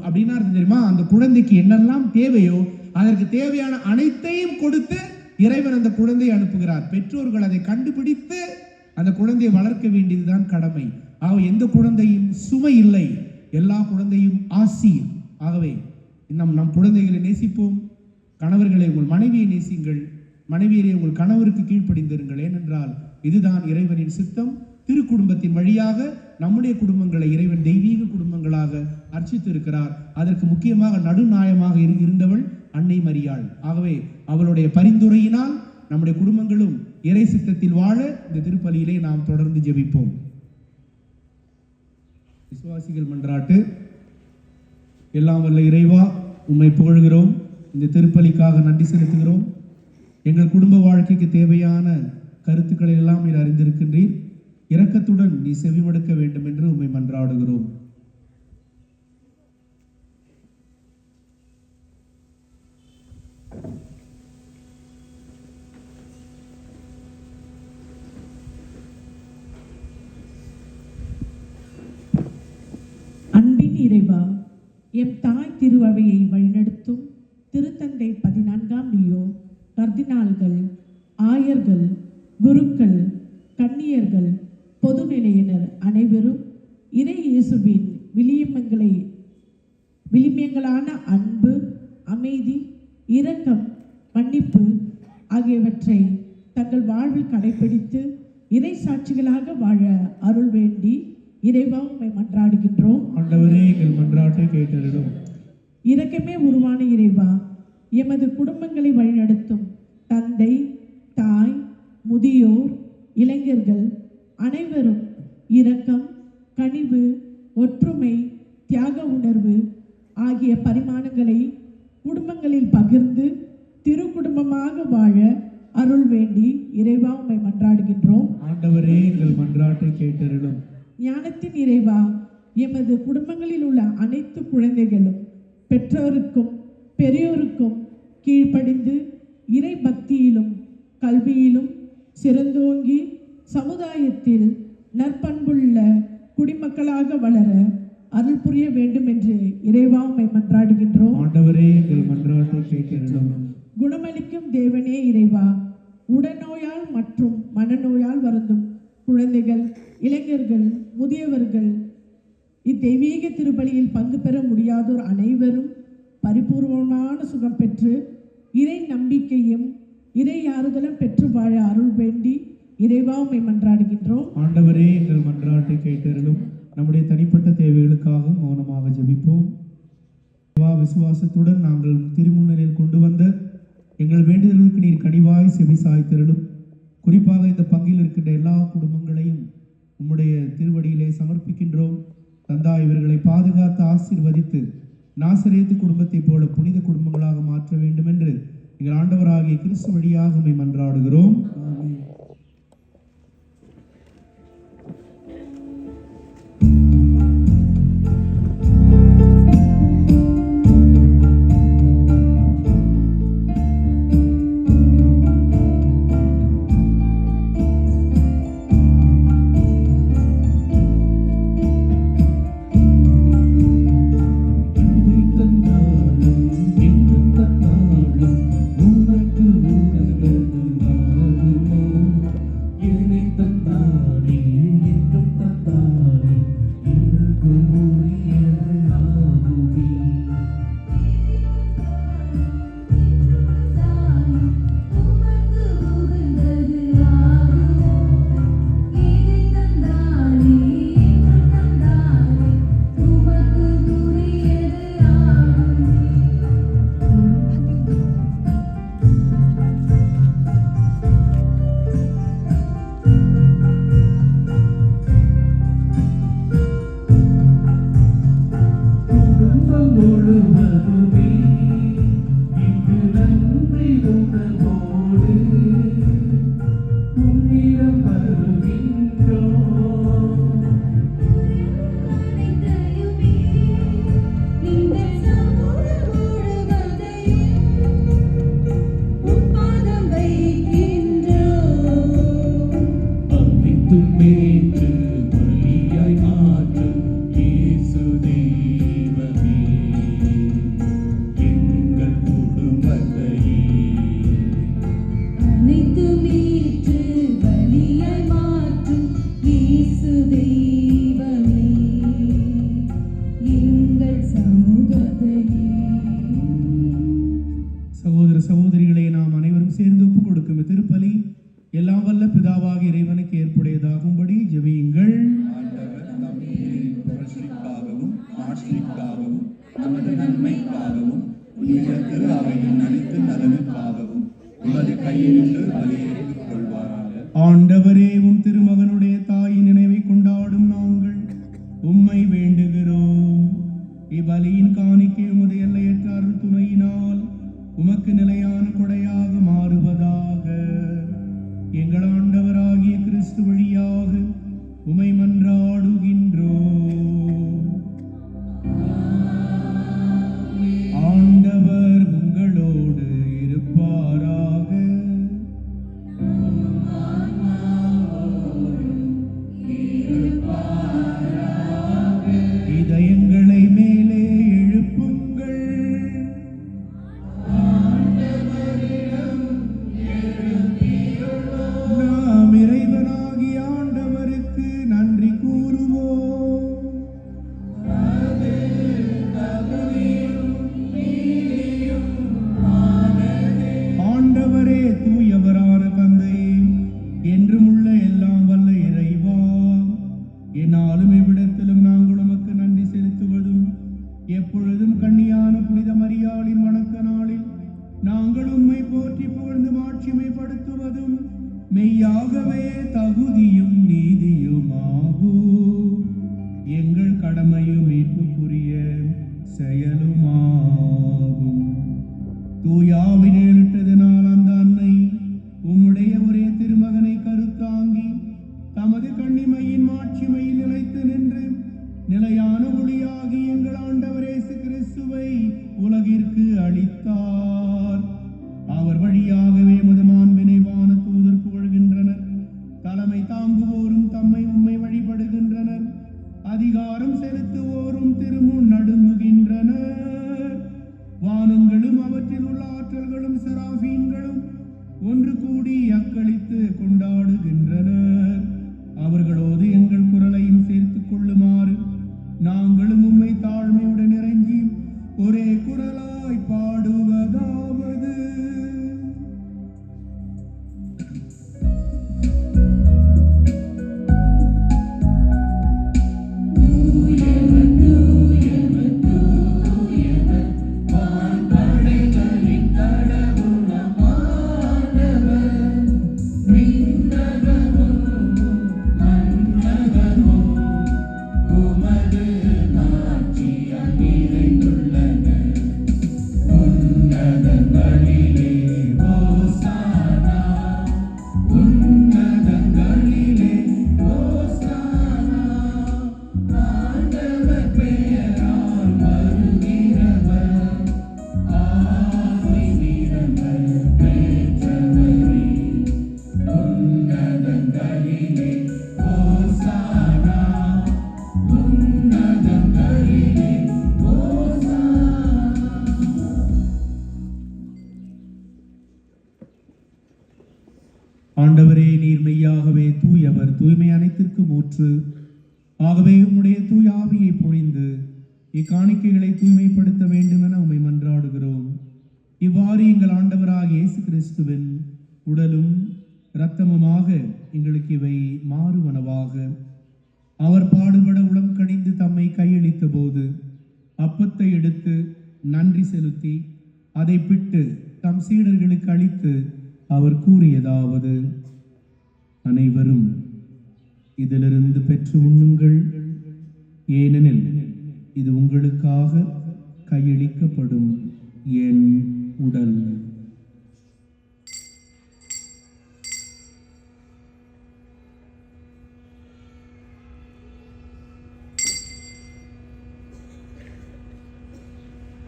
[SPEAKER 2] அப்படின்னா தெரியுமா, அந்த குழந்தைக்கு என்னெல்லாம் தேவையோ அதற்கு தேவையான அனைத்தையும் கொடுத்து இறைவன் அந்த குழந்தையை அனுப்புகிறார். பெற்றோர்கள் அதை கண்டுபிடித்து அந்த குழந்தையை வளர்க்க வேண்டியதுதான் கடமை. ஆக எந்த குழந்தையும் சுமை இல்லை, எல்லா குழந்தையும் ஆசி. ஆகவே நம் குழந்தைகளை நேசிப்போம். கணவர்களை உங்கள் மனைவியை நேசிங்கள், மனைவியரை உங்கள் கணவருக்கு கீழ்ப்படிந்திருங்கள். ஏனென்றால் இதுதான் இறைவனின் சித்தம். திருக்குடும்பத்தின் வழியாக நம்முடைய குடும்பங்களை இறைவன் தெய்வீக குடும்பங்களாக அர்ச்சித்து இருக்கிறார். அதற்கு முக்கியமாக நடுநாயமாக இருந்தவள் அன்னை மரியாள். ஆகவே அவளுடைய பரிந்துரையினால் நம்முடைய குடும்பங்களும் இறை சித்தத்தில் வாழ இந்த திருப்பலியிலே நாம் தொடர்ந்து ஜெபிப்போம். விசுவாசிகள் மன்றாட்டு. எல்லாம் வல்ல இறைவா, உம்மை புகழ்கிறோம், இந்த திருப்பலிக்காக நன்றி செலுத்துகிறோம். எங்கள் குடும்ப வாழ்க்கைக்கு தேவையான கருத்துக்களை எல்லாம் நீர் அறிந்திருக்கின்றீர். இரக்கத்துடன் நீ செவிமடுக்க வேண்டும் என்று உம்மை மன்றாடுகிறோம்.
[SPEAKER 6] அன்பின் இறைவா, எம் தாய் திருவவையை வழிநடத்தும் திருத்தந்தை 14ஆம் லியோ, கர்தினால்கள், ஆயர்கள், குருக்கள், கன்னியர்கள், பொதுநிலையினர் அனைவரும் இறை இயேசுவின் விளிம்பியங்களான அன்பு, அமைதி, இரக்கம், மன்னிப்பு ஆகியவற்றை தங்கள் வாழ்வில் கடைபிடித்து இறை சாட்சிகளாக வாழ அருள் வேண்டி இறைவா உம்மை மன்றாடுகின்றோம்.
[SPEAKER 2] ஆண்டவரே, எங்கள் மன்றாட்டை கேட்டருளும்.
[SPEAKER 6] இரக்கமே உருவான இறைவா, எமது குடும்பங்களை வழிநடத்தும் தந்தை, தாய், முதியோர், இளைஞர்கள் அனைவரும் இரக்கம், கனிவு, ஒற்றுமை, தியாக உணர்வு ஆகிய பரிமாணங்களை குடும்பங்களில் பகிர்ந்து திரு குடும்பமாக வாழ அருள் வேண்டி இறைவா உம்மை மன்றாடுகின்றோம்.
[SPEAKER 2] ஆண்டவரே, எங்கள் மன்றாட்டை கேட்டருளும்.
[SPEAKER 6] ஞானத்தின் இறைவா, எமது குடும்பங்களில் உள்ள அனைத்து குழந்தைகளும் பெற்றோருக்கும் பெரியோருக்கும் கீழ்ப்படிந்து இறை பக்தியிலும் கல்வியிலும் சிறந்தோங்கி சமுதாயத்தில் நற்பண்புள்ள குடிமக்களாக வளர அருள் புரிய வேண்டும் என்று இறைவா உம்மை மன்றாடுகின்றோம்.
[SPEAKER 2] ஆண்டவரே, எங்கள் மன்றாட்டை கேட்டருளும்.
[SPEAKER 6] குணமளிக்கும் தேவனே இறைவா, உடல்நோயால் மற்றும் மனநோயால் வருந்தும் குழந்தைகள், இளைஞர்கள், முதியவர்கள், இத்தெய்வீக திருப்பலியில் பங்கு பெற முடியாதோர் அனைவரும் பரிபூர்ணமான சுகம் பெற்று இறை நம்பிக்கையும் இறை ஆறுதலும் பெற்று வாழ அருள் வேண்டி இறைவா உம்மை மன்றாடுகின்றோம்.
[SPEAKER 2] ஆண்டவரே, எங்கள் மன்றாட்டை கேட்டருளும். நம்முடைய தனிப்பட்ட தேவைகளுக்காக மௌனமாக ஜெபிப்போம். விசுவாசத்துடன் நாங்கள் திருமுன்னிலையில் கொண்டு வந்த எங்கள் வேண்டுதல்களுக்கு நீர் கனிவாய் செவி சாய்த்திருளும். குறிப்பாக இந்த பங்கில் இருக்கின்ற எல்லா குடும்பங்களையும் உம்முடைய திருவடியிலே சமர்ப்பிக்கின்றோம். தந்தா, இவர்களை பாதுகாத்து ஆசீர்வதித்து நாசரேத்து குடும்பத்தைப் போல புனித குடும்பங்களாக மாற்ற வேண்டும் என்று எங்கள் ஆண்டவராகிய கிறிஸ்து வழியாக உம்மை மன்றாடுகிறோம். சகோதரிகளை நாம் அனைவரும் சேர்ந்து ஒப்புக் கொடுக்கும் திருப்பலி எல்லாம் வல்ல பிதாவாக இறைவனுக்கு ஏற்புடையதாகும்படி ஜெபியுங்கள்.
[SPEAKER 3] புரட்சிக்காகவும் ஆட்சிக்காகவும் நமது நன்மைக்காகவும் திரு அவையின் அனைத்து நலனுக்காகவும் உமது கையிலிருந்து பலியேற்றுக் கொள்வாராக.
[SPEAKER 2] ஆண்டவரே, உம் திருமகனுடைய தாயின் நினைவை கொண்டாடும் நாங்கள் உம்மை வேண்டுகிறோம். இப்பலியின் காணிக்கை உமது எல்லையற்ற அருள் துணையினால் உமக்கு நிலையான கொடையாக மாறுவதாக. எங்கள் ஆண்டவராகிய கிறிஸ்து வழியாக உமை மன்றாடுகின்றோம். ஆண்டவர் உங்களோடு இருப்பாராக. இதயங்களை மேலே எழுப்புங்கள். நாம் இறைவனாகிய ஆண்டவருக்கு நன்றி கூறுவோம். ஆண்டவரே, தூயவரான தந்தையே, என்றும் உள்ள எல்லாம் வல்ல இறைவா, என்னாலும் இவ்விடத்திலும் நாங்கள் உமக்கு நன்றி செலுத்துவதும் எப்பொழுதும் கண்ணியான புனித மரியாளின் வணக்க நாளில் நாங்கள் உம்மை போற்றி புகழ்ந்து மாட்சிமைப்படுத்துவதும் மெய்யாகவே தகுதியும் நீதியுமாகும். எங்கள் கடமையும் மீட்புக்குரிய செயலுமாகும். தூயாவின் ஏறிட்டதனால் அந்த அன்னை உம்முடைய ஒரே திருமகனை கருத்தாங்கி தமது கண்ணிமையின் மாட்சிமையில் நிலைத்து நின்று நிலையான ஒளியாகி எங்கள் ஆண்டவர் இயேசு கிறிஸ்துவை உலகிற்கு அளித்தார். அவர் வழியாகவே மது மாண்பினை வான தூதர் புகழ்கின்றனர். தலைமை தாங்குவோரும் தம்மை உம்மை வழிபடுகின்றனர். அதிகாரம் செலுத்துவோரும் திருமுன் நடுங்குகின்றனர். வானங்களும் அவற்றில் உள்ள ஆற்றல்களும் செராபீன்களும் ஒன்று கூடி அக்களித்து கொண்டாடுகின்றனர். தூயவர், தூய்மை அனைத்திற்கும் ஊற்று. ஆகவே உம்முடைய தூய ஆவியை பொழிந்து இக்காணிக்கைகளை தூய்மைப்படுத்த வேண்டும் என உம்மை மன்றாடுகிறோம். இவ்வாறு எங்கள் ஆண்டவராகிய இயேசு கிறிஸ்துவின் உடலும் இரத்தமுமாக எங்களுக்கு இவை மாறுவனவாக. அவர் பாடுபட உளம் கனிந்து தம்மை கையளித்த போது அப்பத்தை எடுத்து நன்றி செலுத்தி அதை பிட்டு தம் சீடர்களுக்கு அளித்து அவர் கூறியதாவது: அனைவரும் இதிலிருந்து பெற்று உண்ணுங்கள், ஏனெனில் இது உங்களுக்காக கையளிக்கப்படும் என் உடல்.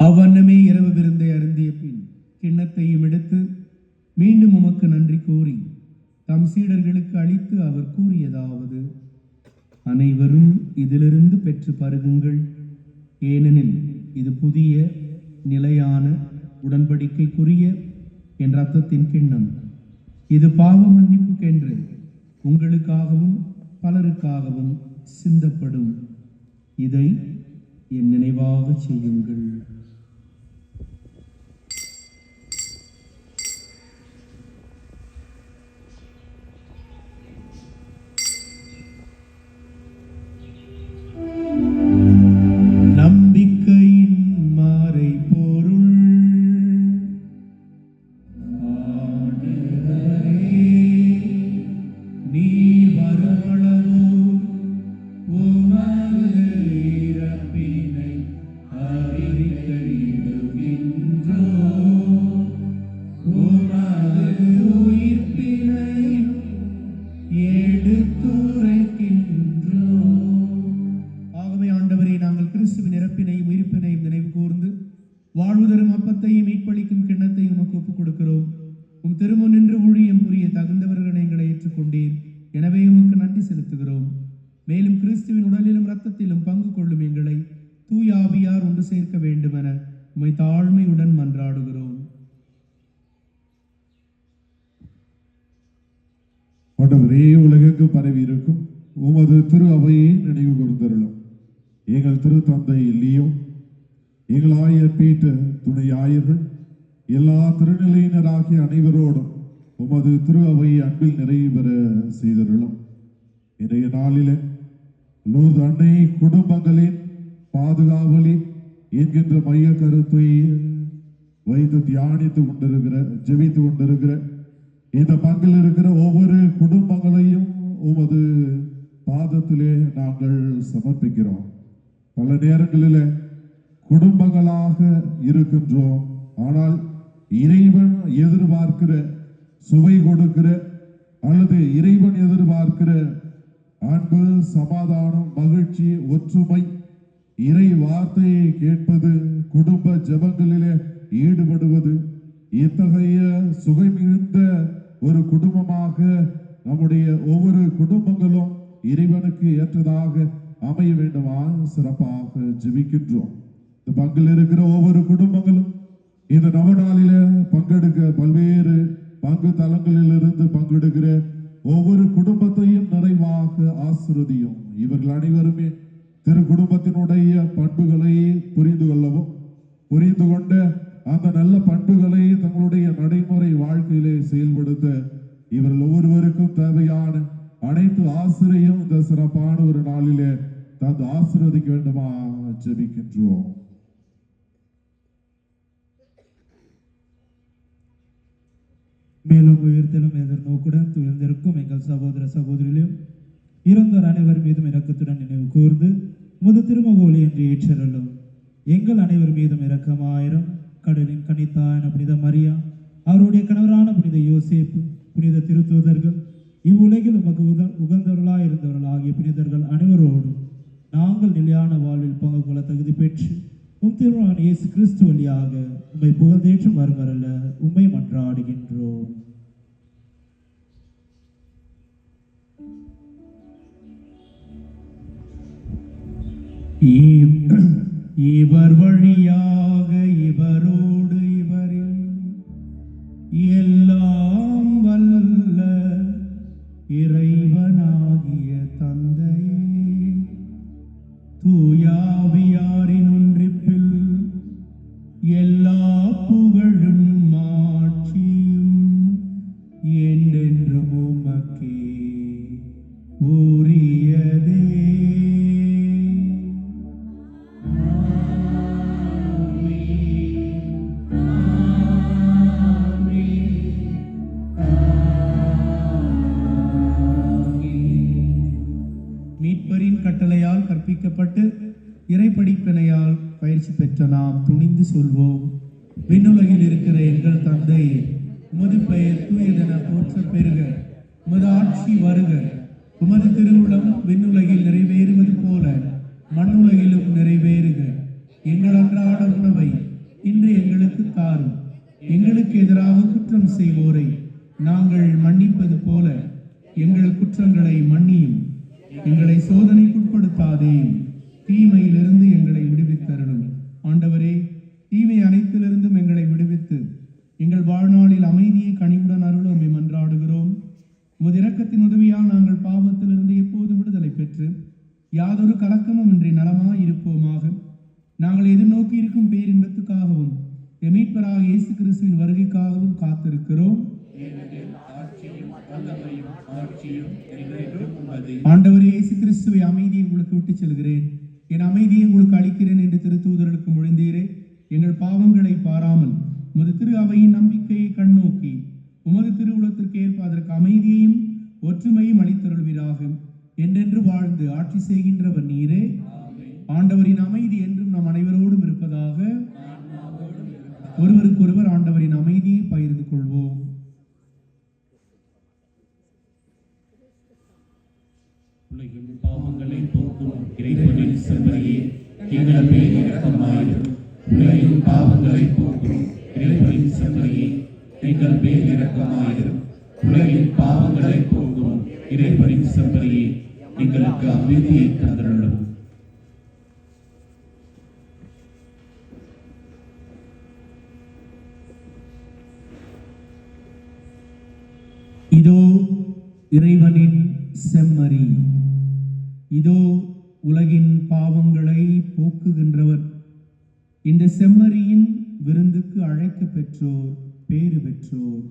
[SPEAKER 2] அவ்வண்ணமே இரவு விருந்தை அருந்திய பின் கிண்ணத்தையும் எடுத்து மீண்டும் உமக்கு நன்றி கூறி தம் சீடர்களுக்கு அளித்து அவர் கூறியதாவது: அனைவரும் இதிலிருந்து பெற்று பருகுங்கள், ஏனெனில் இது புதிய நிலையான உடன்படிக்கைக்குரிய என் இரத்தத்தின் கிண்ணம். இது பாவ மன்னிப்புக்கென்று உங்களுக்காகவும் பலருக்காகவும் சிந்தப்படும். இதை என் நினைவாக செய்யுங்கள். நம்பிக்கையின் மாறை பொருள் நீர் வருமளவோ உமது இறப்பினை அறிவிக்கின்றோம், உமது உயிர்ப்பினையும் எடுத்துரைக்கின்றோம். ஆகவே ஆண்டவரே, நாங்கள் கிறிஸ்துவின் இறப்பினையும் உயிர்ப்பினையும் நினைவு கூர்ந்து வாழ்வு தரும் அப்பத்தையும் மீட்பளிக்கும் கிண்ணத்தையும் உமக்கு ஒப்புக் கொடுக்கிறோம். உம் திருமுன் நின்று ஊழியம் புரிய தகுந்தவர்கள் எங்களை ஏற்றுக்கொண்டீர். எனவே உமக்கு நன்றி செலுத்துகிறோம். மேலும் கிறிஸ்துவின் உடலிலும் இரத்தத்திலும் பங்கு கொள்ளும் எங்களை தூய ஆவியார் ஒன்று சேர்க்க வேண்டும் என உம்மை தாழ்மையுடன் மன்றாடுகிறோம்.
[SPEAKER 7] ஆண்டவரே, உலகெங்கு பரவி இருக்கும் உமது திரு அவையை நினைவு கூர்ந்தருளும். எங்கள் திரு தந்தை லியோ, எங்கள் ஆயர் பீட்டர், துணை ஆயர்கள், எல்லா திருநிலையினராகிய அனைவரோடும் உமது திரு அவையை அன்பில் நிறைவு பெற செய்தருளும். இன்றைய நாளிலே லூர்து அன்னை குடும்பங்களின் பாதுகாவலில் என்கின்ற மைய கருத்தை வைத்து தியானித்து கொண்டிருக்கிற, ஜெபித்து கொண்டிருக்கிற இந்த பங்கில் இருக்கிற ஒவ்வொரு குடும்பங்களையும் உமது பாதத்திலே நாங்கள் சமர்ப்பிக்கிறோம். பல நேரங்களில் குடும்பங்களாக இருக்கின்றோம், ஆனால் இறைவன் எதிர்பார்க்கிற, சுவை கொடுக்கிற அல்லது இறைவன் எதிர்பார்க்கிற அன்பு, சமாதானம், மகிழ்ச்சி, ஒற்றுமை, இறை வார்த்தையை கேட்பது, குடும்ப ஜெபங்களிலே ஈடுபடுவது, இத்தகைய சுவை மிகுந்த ஒரு குடும்பமாக நம்முடைய ஒவ்வொரு குடும்பங்களும் இறைவனுக்கு ஏற்றதாக அமைய வேண்டுமா சிறப்பாக ஜெபிக்கின்றோம். இந்த பங்கில் இருக்கிற ஒவ்வொரு குடும்பங்களும் இந்த நவநாளில பங்கெடுக்க பல்வேறு பங்கு தலங்களில் இருந்து பங்கெடுக்கிற ஒவ்வொரு குடும்பத்தையும் நிறைவாக ஆசீர்வதியும். இவர்கள் அனைவருமே திரு குடும்பத்தினுடைய பண்புகளை புரிந்து கொள்ளவும், புரிந்து கொண்ட அந்த நல்ல பண்புகளை தங்களுடைய நடைமுறை வாழ்க்கையிலே செயல்படுத்த இவர்கள் ஒவ்வொருவருக்கும் தேவையான அனைத்து ஆசிரியும் இந்த சிறப்பான ஒரு நாளிலே தந்து ஆசீர்வதிக்க வேண்டுமா ஜெபிக்கின்றோம்.
[SPEAKER 8] மேலும் உயிர்த்தலும் எதிர்நோக்குடன் துயர்ந்திருக்கும் எங்கள் சகோதர சகோதரிகளையும் இறந்தோர் அனைவர் மீதும் இரக்கத்துடன் நினைவு கூர்ந்து முது திருமகோலி என்று ஏற்றருளும். எங்கள் அனைவர் மீதும் இரக்கமாயிரம். கடலின் கனித்தாயான புனித மரியா, அவருடைய கணவரான புனித யோசேப்பு, புனித திருத்தூதர்கள், இவ்வுலகில் உமக்கு உகந்தவர்களாய் இருந்தவர்கள் ஆகிய புனிதர்கள் அனைவரோடும் நாங்கள் நிலையான வாழ்வில் பங்கு கொள்ள தகுதி பெற்று உம் திருமகன் இயேசு கிறிஸ்து வழியாக உம்மை புகழ்ந்தேற்றும் வருமரல்ல உம்மை மன்றாடுகின்றோம். இவர் வழியாக இவரோடு இவரில் எல்லாம் வல்ல இறைவன்
[SPEAKER 2] தூயாவியாரின் ஒன்றிப்பில் எல்லா புகழும் மாட்சியும் என்றென்றும் உமக்கே உரியதே. மீட்பரின் கட்டளையால் கற்பிக்கப்பட்டு இறைப்படிப்பினையால் பயிற்சி பெற்ற நாம் துணிந்து சொல்வோம். விண்ணுலகில் இருக்கிற எங்கள் தந்தையே, உமது பெயர் தூயதென போற்ற பெறுக. உமது ஆட்சி வருக. உமது திருவுளம் விண்ணுலகில் நிறைவேறுவது போல மண்ணுலகிலும் நிறைவேறுக. எங்கள் அன்றாட உணவை இன்று எங்களுக்கு தாரும். எங்களுக்கு எதிராக குற்றம் செய்வோரை நாங்கள் மன்னிப்பது போல எங்கள் குற்றங்களை மன்னியும். எங்களை சோதனைக்குட்படுத்தாதேயும், தீமையிலிருந்து எங்களை விடுவித்தருளும். ஆண்டவரே, தீமை அனைத்திலிருந்தும் எங்களை விடுவித்து எங்கள் வாழ்நாளில் அமைதியை கனிவுடன் அருளும் உம்மை மன்றாடுகிறோம். உமது இரக்கத்தின் உதவியால் நாங்கள் பாவத்திலிருந்து எப்போதும் விடுதலை பெற்று யாதொரு கலக்கமும் இன்றி நலமாய் இருப்போமாக. நாங்கள் எதிர்நோக்கி இருக்கும் பேரின்பத்துக்காகவும் எம் மீட்பராக இயேசு கிறிஸ்துவின் வருகைக்காகவும் காத்திருக்கிறோம். ஆண்டவர் இயேசு கிறிஸ்துவை அமைதியை உங்களுக்கு விட்டுச் செல்கிறேன், என் அமைதியை உங்களுக்கு அளிக்கிறேன் என்று திருத்தூதர்களுக்கு மொழிந்தீரே. எங்கள் பாவங்களை பாராமல் உமது திரு அவையின் நம்பிக்கையை கண்ணோக்கி உமது திருவுளத்திற்கு ஏற்ப அதற்கு அமைதியையும் ஒற்றுமையும் அளித்தருள்வீராக. என்றென்று வாழ்ந்து ஆட்சி செய்கின்றவர் நீரே. ஆண்டவரின் அமைதி என்றும் நம் அனைவரோடும் இருப்பதாக. ஒருவருக்கொருவர் ஆண்டவரின் அமைதியை பகிர்ந்து கொள்வோம்.
[SPEAKER 3] உலகின் பாவங்களை போக்கும் இறைவனின் செம்மறியே, எங்கள் மேல் இரக்கமாயிரும். உலகின் பாவங்களை போக்கும் இறைவனின் செம்மறியே, எங்கள் மேல் இரக்கமாயிரும். உலகின் பாவங்களை போக்கும் இறைவனின் செம்மறியே, எங்களுக்கு அமைதியை தந்தருளும்.
[SPEAKER 2] இதோ இறைவனின் செம்மறி, இதோ உலகின் பாவங்களை போக்குகின்றவர். இந்த செம்மறியின் விருந்துக்கு அழைக்க பெற்றோர் பேறு பெற்றோர்.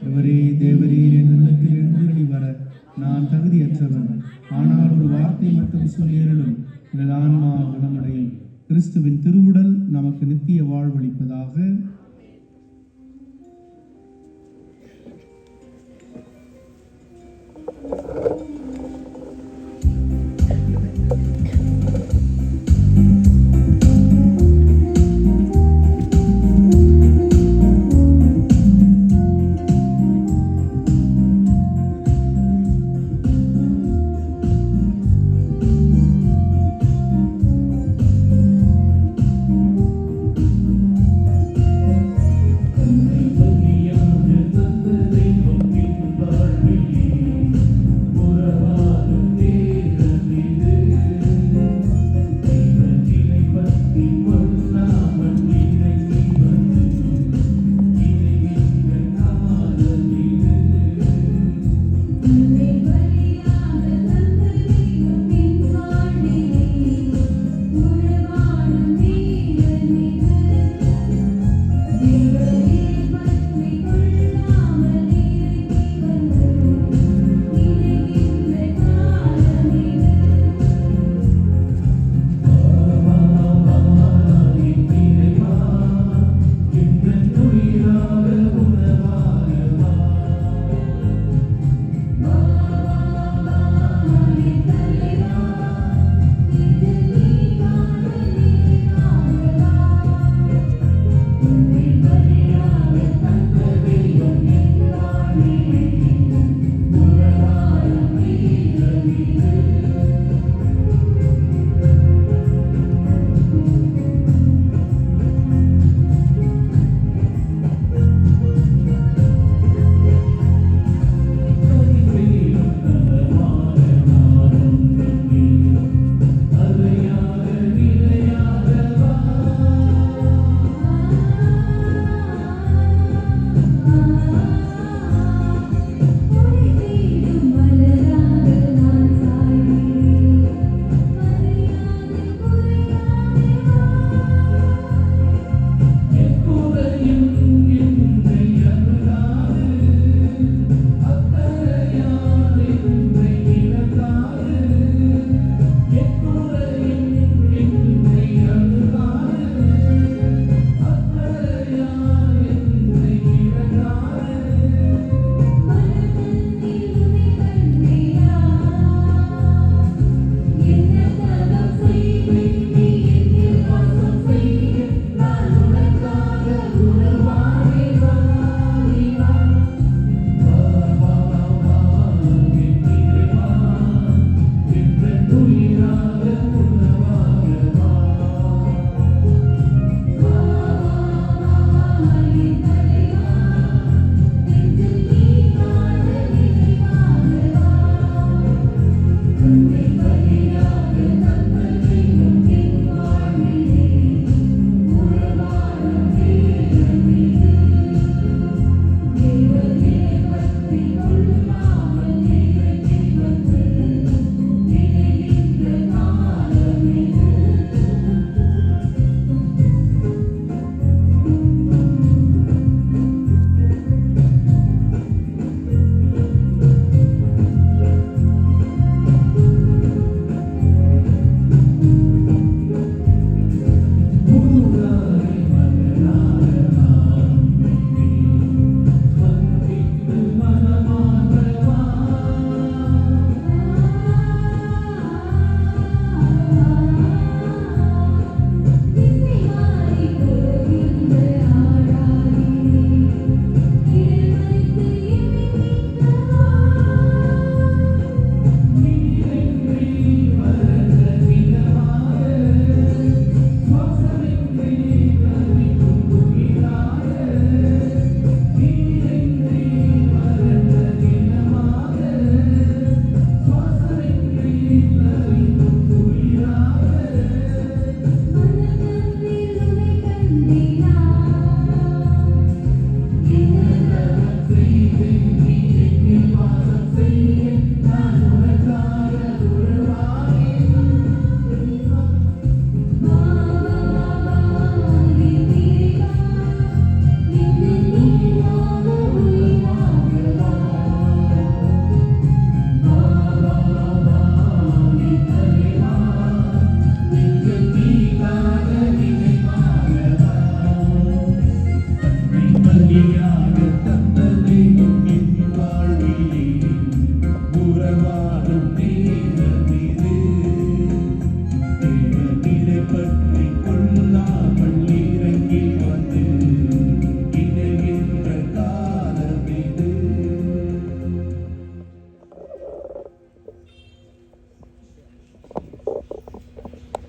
[SPEAKER 2] இவரே தேவரீர் என் உள்ளத்தில் எழுந்தருளி வர நான் தகுதியற்றவன், ஆனால் ஒரு வார்த்தை மட்டும் சொல்லியருளும், எனது ஆன்மா குணமடையும். கிறிஸ்துவின் திருவுடல் நமக்கு நித்திய வாழ்வளிப்பதாக.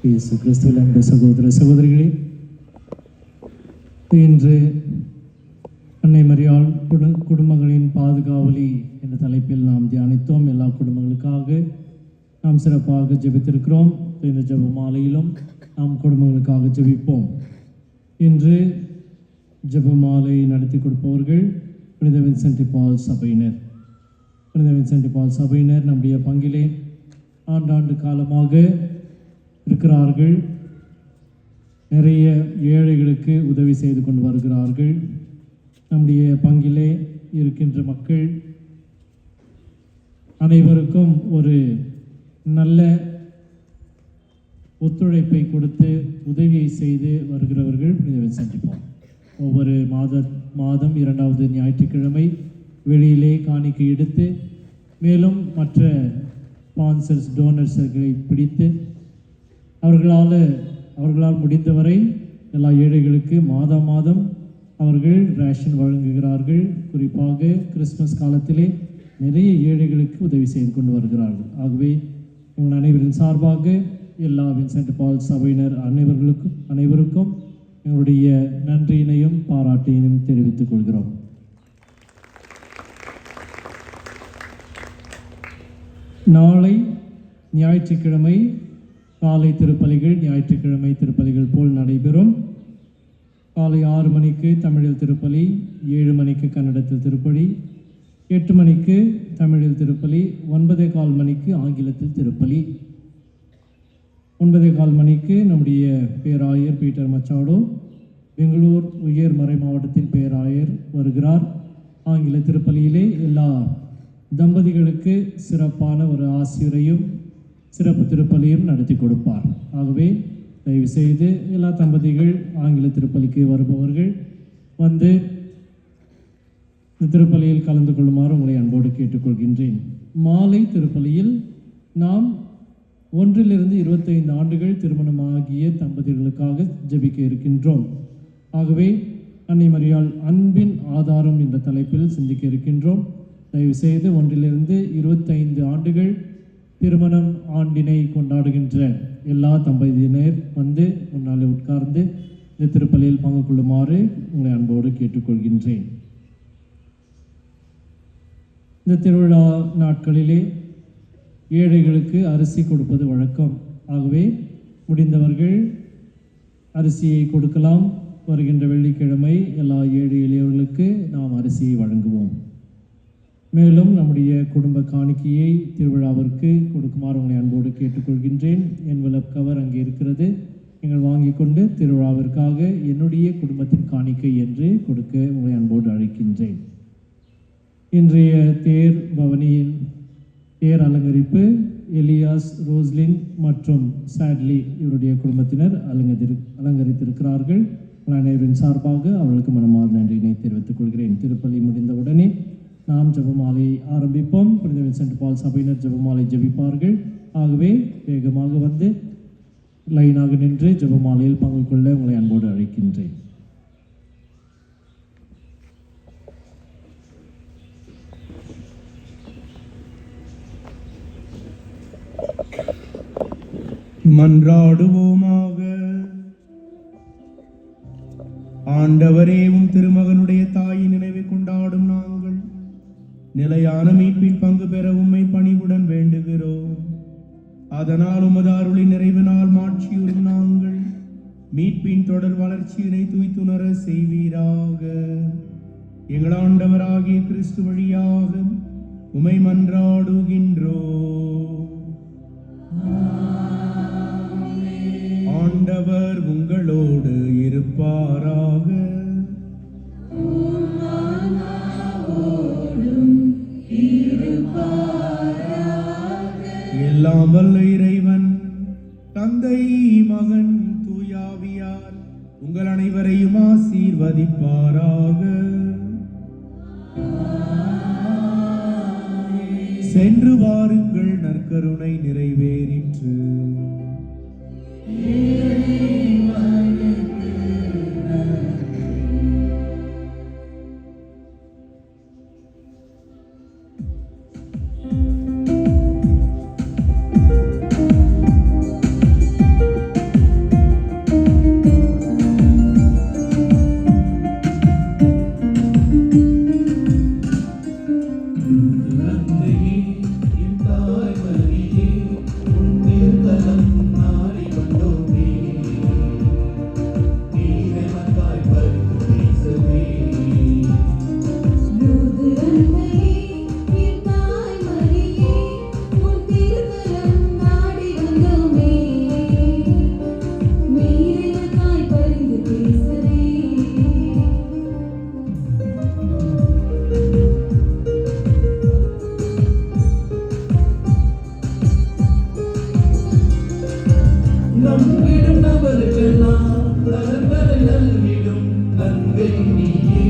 [SPEAKER 9] இயேசு கிறிஸ்துவில் அன்பு சகோதர சகோதரிகளே, இன்று அன்னை மரியாள் குடும்பங்களின் பாதுகாவலி என்ற தலைப்பில் நாம் தியானித்தோம். எல்லா குடும்பங்களுக்காக நாம் சிறப்பாக ஜெபித்திருக்கிறோம். இந்த ஜெப மாலையிலும் நாம் குடும்பங்களுக்காக ஜெபிப்போம். இன்று ஜெப மாலை நடத்தி கொடுப்பவர்கள் புனித வின்சென்ட் பால் சபையினர். புனித வின்சென்ட் பால் சபையினர் நம்முடைய பங்கிலே ஆண்டாண்டு காலமாக இருக்கிறார்கள். நிறைய ஏழைகளுக்கு உதவி செய்து கொண்டு வருகிறார்கள். நம்முடைய பங்கிலே இருக்கின்ற மக்கள் அனைவருக்கும் ஒரு நல்ல ஒத்துழைப்பை கொடுத்து உதவியை செய்து வருகிறவர்கள் புனித வின்சென்ட் பால். ஒவ்வொரு மாதம் 2வது ஞாயிற்றுக்கிழமை வெளியிலே காணிக்கை எடுத்து, மேலும் மற்ற ஸ்பான்சர்ஸ் டோனர்ஸர்களை பிடித்து அவர்களால் முடிந்தவரை எல்லா ஏழைகளுக்கு மாதம் அவர்கள் ரேஷன் வழங்குகிறார்கள். குறிப்பாக கிறிஸ்மஸ் காலத்திலே நிறைய ஏழைகளுக்கு உதவி செய்து கொண்டு வருகிறார்கள். ஆகவே உங்கள் அனைவரின் சார்பாக எல்லா வின்சென்ட் பால் சபையினர் அனைவருக்கும் எங்களுடைய நன்றியினையும் பாராட்டினையும் தெரிவித்துக் கொள்கிறோம். நாளை ஞாயிற்றுக்கிழமை காலை திருப்பலிகள் ஞாயிற்றுக்கிழமை திருப்பலிகள் போல் நடைபெறும். காலை 6 மணிக்கு தமிழில் திருப்பலி, 7 மணிக்கு கன்னடத்தில் திருப்பலி, 8 மணிக்கு தமிழில் திருப்பலி, 9:15 மணிக்கு ஆங்கிலத்தில் திருப்பலி. 9:15 மணிக்கு நம்முடைய பேராயர் பீட்டர் மச்சாடோ பெங்களூர் உயர் மறை மாவட்டத்தின் பேராயர் வருகிறார். ஆங்கில திருப்பலியிலே எல்லா தம்பதிகளுக்கு சிறப்பான ஒரு ஆசிரியரையும் சிறப்பு திருப்பலியும் நடத்தி கொடுப்பார். ஆகவே தயவு செய்து எல்லா தம்பதிகள் ஆங்கில திருப்பலிக்கு வருபவர்கள் வந்து இந்த திருப்பலியில் கலந்து கொள்ளுமாறு உங்களை அன்போடு கேட்டுக்கொள்கின்றேன். மாலை திருப்பலியில் நாம் 1 to 25 ஆண்டுகள் திருமணமாகிய தம்பதிகளுக்காக ஜெபிக்க இருக்கின்றோம். ஆகவே அன்னை மரியாள் அன்பின் ஆதாரம் என்ற தலைப்பில் சிந்திக்க இருக்கின்றோம். தயவு செய்து 1 to 25 ஆண்டுகள் திருமணம் ஆண்டினை கொண்டாடுகின்ற எல்லா தம்பதியினர் வந்து முன்னாலே உட்கார்ந்து இந்த திருப்பலியில் பங்கு கொள்ளுமாறு உங்களை அன்போடு கேட்டுக்கொள்கின்றேன். இந்த திருவிழா நாட்களிலே ஏழைகளுக்கு அரிசி கொடுப்பது வழக்கம். ஆகவே முடிந்தவர்கள் அரிசியை கொடுக்கலாம். வருகின்ற வெள்ளிக்கிழமை எல்லா ஏழை எளியவர்களுக்கு நாம் அரிசியை வழங்குவோம். மேலும் நம்முடைய குடும்ப காணிக்கையை திருவிழாவிற்கு கொடுக்குமாறு உங்களை அன்போடு கேட்டுக்கொள்கின்றேன். என்வலப் கவர் அங்கே இருக்கிறது. நீங்கள் வாங்கி கொண்டு திருவிழாவிற்காக என்னுடைய குடும்பத்தின் காணிக்கை என்று கொடுக்க உங்களை அன்போடு அழைக்கின்றேன். இன்றைய தேர் பவனியின் தேர் அலங்கரிப்பு எலியாஸ், ரோஸ்லின் மற்றும் சாட்லி இவருடைய குடும்பத்தினர் அலங்கரித்திருக்கிறார்கள். அனைவரின் சார்பாக அவர்களுக்கு மனமார்ந்த நன்றியினை தெரிவித்துக் கொள்கிறேன். திருப்பலி முடிந்தவுடனே நாம் ஜெபமாலையை ஆரம்பிப்போம். புனித வின்சென்ட் பால் சபையினர் ஜெபமாலை ஜெபிப்பார்கள். ஆகவே வேகமாக வந்து லைனாக நின்று ஜெபமாலையில் பங்கு கொள்ள உங்களை அன்போடு அழைக்கின்றேன்.
[SPEAKER 2] மன்றாடுவோமாக. ஆண்டவரே, உம் திருமகனுடைய தாயின் நினைவை கொண்டாடும் நாங்கள் நிலையான மீட்பில் பங்கு பெற உம்மை பணிவுடன் வேண்டுகிறோம். அதனால் உமது அருளின் நிறைவினால் மாட்சியுறும் நாங்கள் மீட்பின் தொடர் வளர்ச்சியினை தூய்த்துணர செய்வீராக. எங்கள் ஆண்டவராகிய கிறிஸ்து வழியாக உம்மை மன்றாடுகின்றோம். ஆண்டவர் உங்களோடு இருப்பாராக. எல்லாம் வல்ல இறைவன் தந்தை, மகன், தூயாவியார் உங்கள் அனைவரையும் ஆசீர்வதிப்பாராக. சென்று வாருங்கள், நற்கருணை நிறைவேறிற்று.
[SPEAKER 3] நம்பிடும் நபருக்கெல்லாம் நலன்களை நல்கிடும் நன்மை நீயே